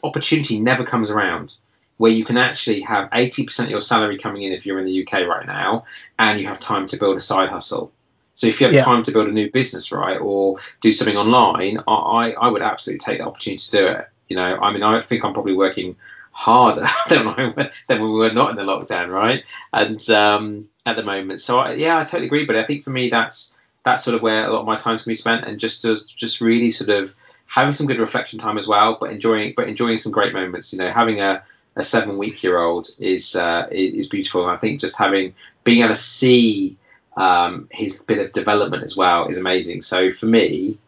opportunity never comes around, where you can actually have 80% of your salary coming in if you're in the UK right now, and you have time to build a side hustle. So if you have time to build a new business, right, or do something online, I would absolutely take the opportunity to do it. I think I'm probably working harder than we were not in the lockdown, right? And at the moment, so I totally agree. But I think for me, that's sort of where a lot of my time's going to be spent, and just really sort of having some good reflection time as well, but enjoying some great moments. Having a 7-week-old is beautiful. And I think just being able to see his bit of development as well is amazing. So for me,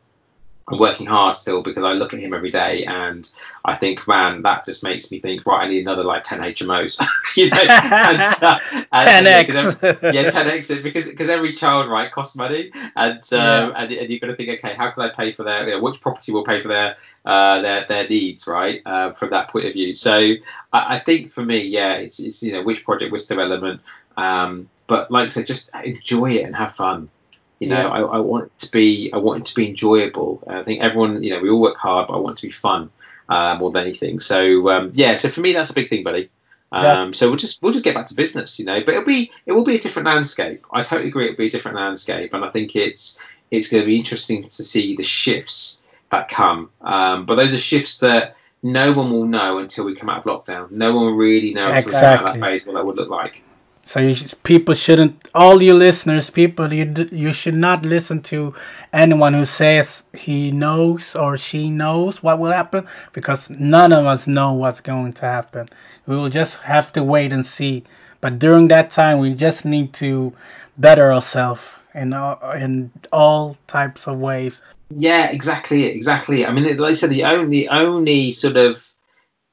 I'm working hard still, because I look at him every day and I think, man, that just makes me think, right, I need another 10 HMOs. 10x. 10x, because every child, right, costs money, and you've got to think, okay, how can I pay for which property will pay for their needs, right, from that point of view. So I think for me, it's which project, which development, but like I said, just enjoy it and have fun. I want it to be enjoyable. I think everyone, we all work hard, but I want it to be fun more than anything. So so for me, that's a big thing, buddy. So we'll just get back to business, but it will be a different landscape. I totally agree, it'll be a different landscape, and I think it's going to be interesting to see the shifts that come. But those are shifts that no one will know until we come out of lockdown. No one will really know until we come out of that phase what that would look like. So people shouldn't, all you listeners, you should not listen to anyone who says he knows or she knows what will happen, because none of us know what's going to happen. We will just have to wait and see. But during that time, we just need to better ourselves in all types of ways. Yeah, exactly. I mean, like I said, the only sort of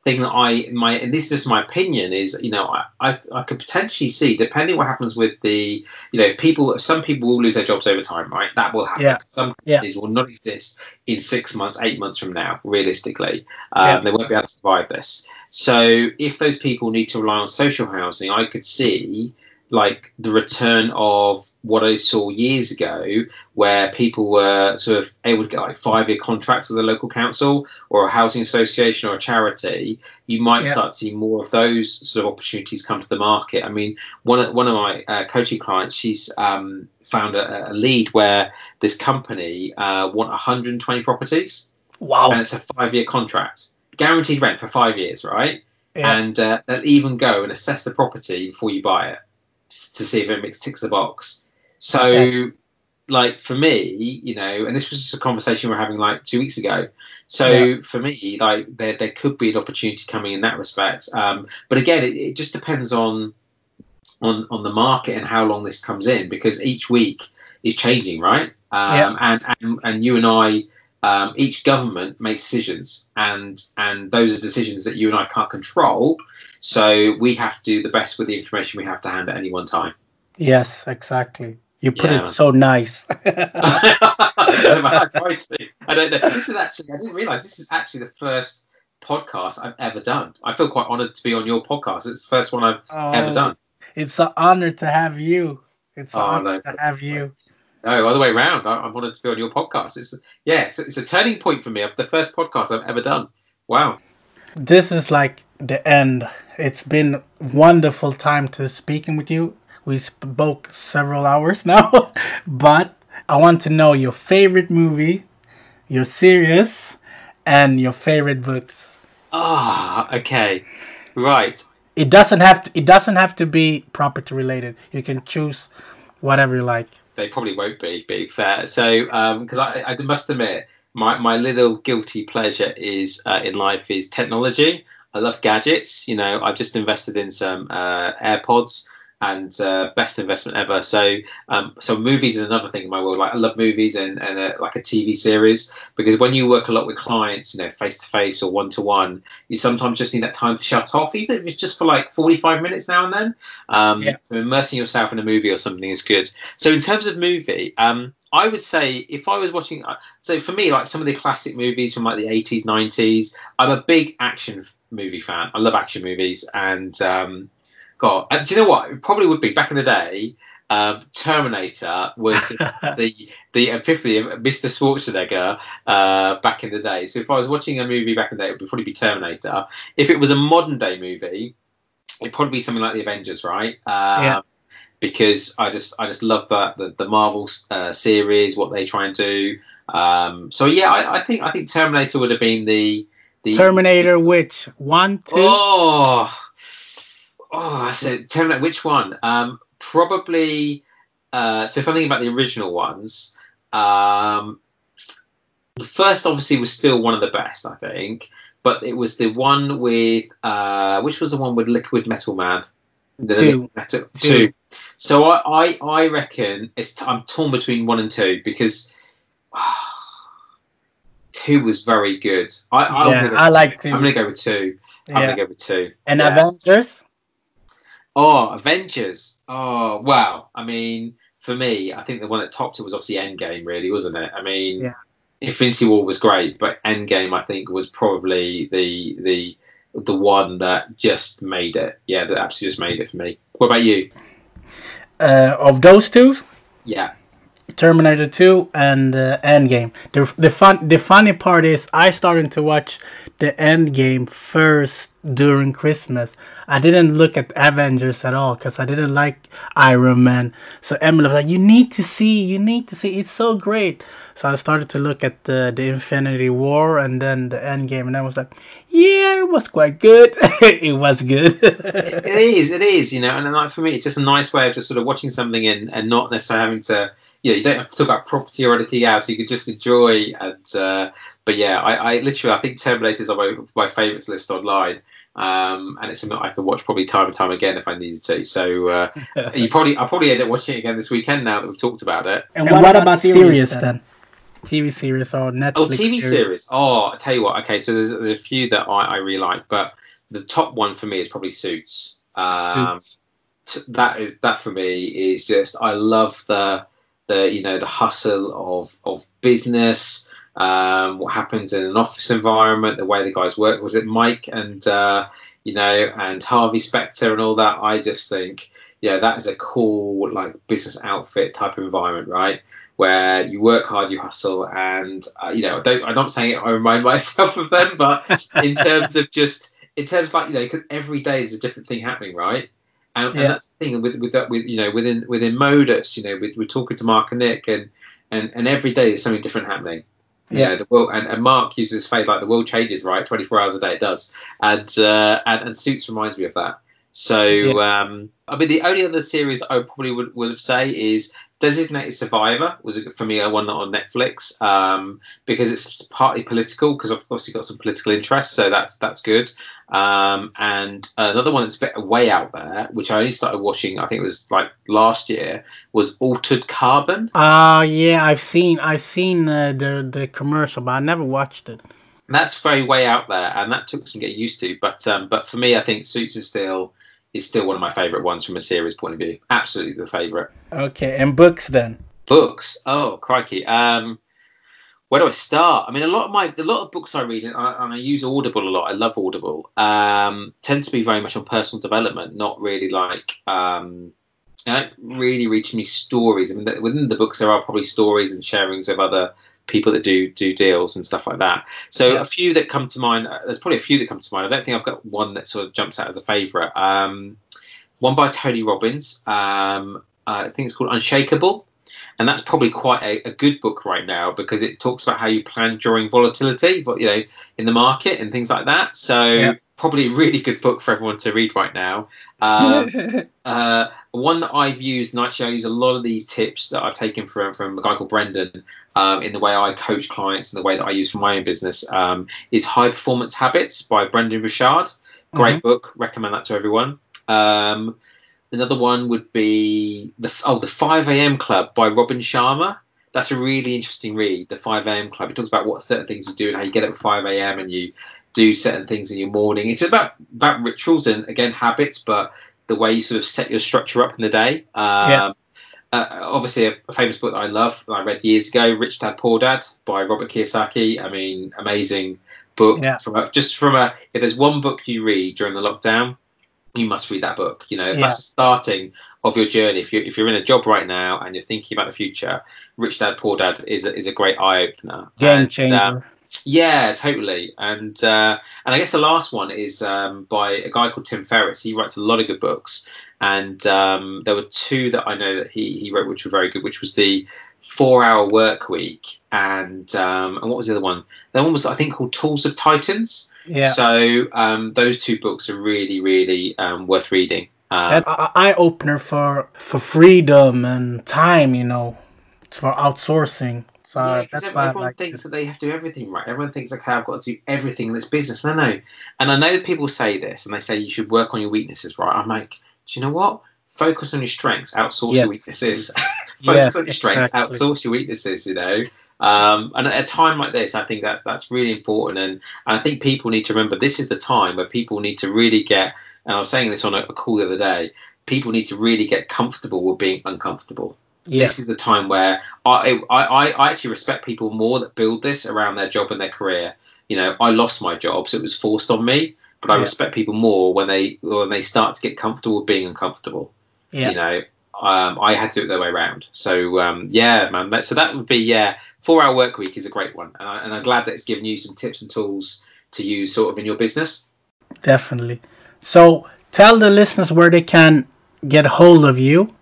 thing that and this is just my opinion, is I could potentially see, depending what happens with the if some people will lose their jobs over time, right? That will happen. Some companies will not exist in 6 months, 8 months from now, realistically. They won't be able to survive this. So if those people need to rely on social housing, I could see the return of what I saw years ago, where people were sort of able to get 5-year contracts with a local council or a housing association or a charity. You might start to see more of those sort of opportunities come to the market. I mean, one of my coaching clients, she's found a lead where this company want 120 properties. Wow. And it's a 5-year contract, guaranteed rent for 5 years, right? And they'll even go and assess the property before you buy it, to see if it ticks the box. So for me, and this was just a conversation we were having 2 weeks ago. So for me, there could be an opportunity coming in that respect. But again, it just depends on the market and how long this comes in, because each week is changing, right? And you and I, each government makes decisions, and those are decisions that you and I can't control. So we have to do the best with the information we have to hand at any one time. Yes, exactly. You put it so nice. I tried to. I don't know. I didn't realise this is actually the first podcast I've ever done. I feel quite honoured to be on your podcast. It's the first one I've ever done. It's an honour to have you. It's an honour to have you. No, other way around. I'm honoured to be on your podcast. It's a turning point for me. Of the first podcast I've ever done. Wow. This is the end. It's been wonderful time to speaking with you. We spoke several hours now, but I want to know your favorite movie, your series, and your favorite books. Okay, right. It doesn't have to be property related. You can choose whatever you like. They probably won't be, being fair. So, because I must admit, my little guilty pleasure in life is technology. I love gadgets. I've just invested in some AirPods. and best investment ever. So so movies is another thing in my world. Like I love movies and like a TV series, because when you work a lot with clients, you know, face to face or one to one, you sometimes just need that time to shut off, even if it's just for like 45 minutes now and then. So immersing yourself in a movie or something is good. So in terms of movie, I would say if I was watching, so for me, like some of the classic movies from like the 80s, 90s, I'm a big action movie fan. I love action movies, and God, do you know what? It probably would be back in the day. Terminator was the epiphany of Mr. Schwarzenegger back in the day. So if I was watching a movie back in the day, it would probably be Terminator. If it was a modern day movie, it'd probably be something like the Avengers, right? Because I just love that the Marvel series, what they try and do. So yeah, I think Terminator would have been the Terminator. Which 1, 2? I said Terminator. Which one? Probably. So if I'm thinking about the original ones, the first obviously was still one of the best, I think. But it was the one with which was the one with Liquid Metal Man? Two. So I reckon I'm torn between 1 and 2, because 2 was very good. I like 2. I'm gonna go with 2. I'm gonna go with 2. And Avengers. Avengers. Oh wow. I mean, for me, I think the one that topped it was obviously Endgame, really, wasn't it? I mean, Infinity War was great, but Endgame, I think, was probably the one that just made it. Yeah, that absolutely just made it for me. What about you? Of those two? Yeah. Terminator 2 and Endgame. The funny part is I started to watch the Endgame first during Christmas. I didn't look at Avengers at all because I didn't like Iron Man. So Emily was like, you need to see, it's so great. So I started to look at the Infinity War and then the Endgame, and I was like, yeah, it was quite good. It was good. It is, you know, and like for me, it's just a nice way of just sort of watching something and not necessarily having to, you don't have to talk about property or anything else. You can just enjoy. And but yeah, I literally, I think Terminator is on my favourites list online. And it's something I can watch probably time and time again if I needed to. So I'll probably end up watching it again this weekend now that we've talked about it. And what about series then? TV series or Netflix? Oh, TV series. Oh, I tell you what. Okay, so there's a few that I really like, but the top one for me is probably Suits. That for me is just, I love the hustle of business. What happens in an office environment, the way the guys work. Was it Mike and and Harvey Specter and all that? I just think, that is a cool like business outfit type of environment, right? Where you work hard, you hustle, and I'm not saying it, I remind myself of them, but in terms like, because every day there's a different thing happening, right? And that's the thing within Modus, we're talking to Mark and Nick, and every day there's something different happening. The world, and Mark uses his phrase like the world changes, right? 24 hours a day it does, and Suits reminds me of that. So I mean, the only other series I probably would have say is Designated Survivor was for me one on Netflix, because it's partly political, because I've obviously got some political interest, so that's good. And another one that's way out there, which I only started watching, I think it was like last year, was Altered Carbon. Yeah, I've seen the commercial, but I never watched it. That's very way out there, and that took some getting used to. But for me, I think Suits is still one of my favourite ones from a series point of view. Absolutely the favourite. Okay, and books then? Books? Oh, crikey. Where do I start? I mean, a lot of books I read, and I use Audible a lot. I love Audible. Tend to be very much on personal development, not really like don't really read too many stories. I mean, within the books there are probably stories and sharings of other people that do deals and stuff like that. So a few that come to mind. There's probably a few that come to mind. I don't think I've got one that sort of jumps out as a favourite. One by Tony Robbins. I think it's called Unshakable. And that's probably quite a good book right now, because it talks about how you plan during volatility, but in the market and things like that. So probably a really good book for everyone to read right now. One that I've used, and actually I use a lot of these tips that I've taken from a guy called Brendan in the way I coach clients and the way that I use for my own business, is High Performance Habits by Brendan Burchard. Great book. Recommend that to everyone. Another one would be the 5 a.m. Club by Robin Sharma. That's a really interesting read, the 5 a.m. Club. It talks about what certain things you do and how you get up at 5 a.m. and you do certain things in your morning. It's just about rituals and, again, habits, but the way you sort of set your structure up in the day. Obviously, a famous book that I love, that I read years ago, Rich Dad, Poor Dad by Robert Kiyosaki. I mean, amazing book. Yeah. If there's one book you read during the lockdown, you must read that book. You know, if that's the starting of your journey. If you're in a job right now and you're thinking about the future, Rich Dad, Poor Dad is a great eye opener. Game changer. Yeah, totally. And I guess the last one is by a guy called Tim Ferriss. He writes a lot of good books, and there were two that I know that he wrote which were very good, which was the 4-Hour Work Week and what was the other one? The one was, I think, called Tools of Titans. Yeah. So those two books are really, really worth reading. An eye opener for freedom and time, you know, for outsourcing. So that's why everyone thinks that they have to do everything right. Everyone thinks, okay, I've got to do everything in this business. No. And I know that people say this, and they say you should work on your weaknesses, right? I'm like, do you know what? Focus on your strengths, outsource your weaknesses. Focus on your strengths, outsource your weaknesses, you know. And at a time like this, I think that's really important. And I think people need to remember this is the time where people need to really get, and I was saying this on a call the other day, people need to really get comfortable with being uncomfortable. Yes. This is the time where I actually respect people more that build this around their job and their career. You know, I lost my job, so it was forced on me. But I respect people more when they start to get comfortable with being uncomfortable. Yeah. You know, I had to do it the other way around. So man. So that would be 4-Hour Work Week is a great one, and I'm glad that it's given you some tips and tools to use sort of in your business. Definitely. So tell the listeners where they can get hold of you.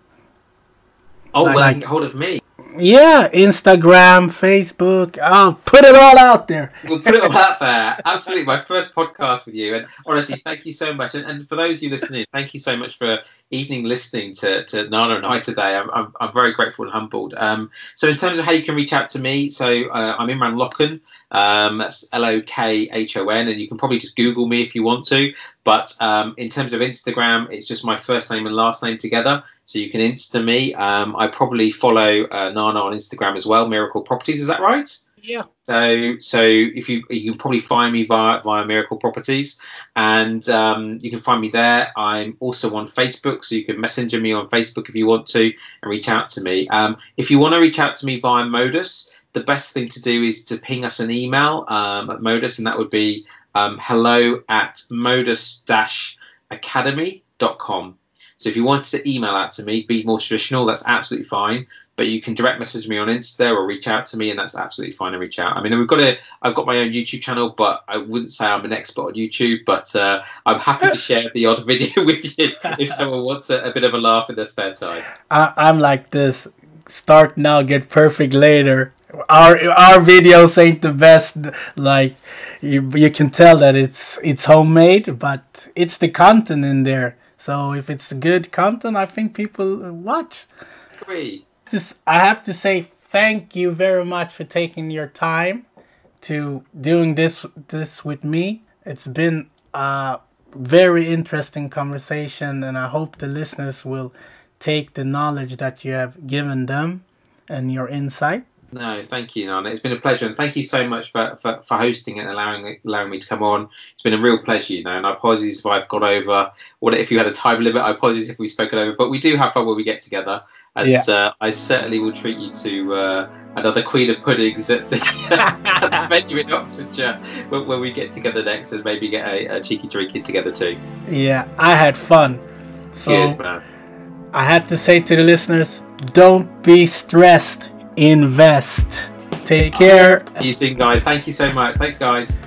Oh, get hold of me. Yeah, Instagram, Facebook. I'll put it all out there. We'll put it all out there. Absolutely. My first podcast with you. And honestly, thank you so much. And for those of you listening, thank you so much for evening listening to Nana and I today. I'm very grateful and humbled. So in terms of how you can reach out to me, so I'm Imran Lokhon. That's Lokhon, and you can probably just Google me if you want to. But in terms of Instagram, it's just my first name and last name together. So you can Insta me. I probably follow Nana on Instagram as well, Miracle Properties. Is that right? Yeah. So if you can probably find me via Miracle Properties, and you can find me there. I'm also on Facebook, so you can messenger me on Facebook if you want to and reach out to me. If you want to reach out to me via Modus, the best thing to do is to ping us an email at Modus, and that would be hello@modus-academy.com. So if you wanted to email out to me, be more traditional, that's absolutely fine. But you can direct message me on Insta or reach out to me, and that's absolutely fine to reach out. I mean, I've got my own YouTube channel, but I wouldn't say I'm an expert on YouTube. But I'm happy to share the odd video with you if someone wants a bit of a laugh in their spare time. I'm like this: start now, get perfect later. Our videos ain't the best. Like you can tell that it's homemade, but it's the content in there. So if it's good content, I think people watch. Agree. I have to say thank you very much for taking your time to doing this with me. It's been a very interesting conversation, and I hope the listeners will take the knowledge that you have given them and your insight. No, thank you, Nana. It's been a pleasure, and thank you so much for hosting it and allowing me to come on. It's been a real pleasure, you know. And I apologies if I've got over, or if you had a time limit. I apologize if we've spoken over, but we do have fun when we get together. And I certainly will treat you to another Queen of Puddings at the venue in Oxfordshire when we get together next, and maybe get a cheeky drink in together too. Yeah, I had fun. So good, man. I had to say to the listeners, don't be stressed. Invest. Take care. See you soon, guys. Thank you so much. Thanks, guys.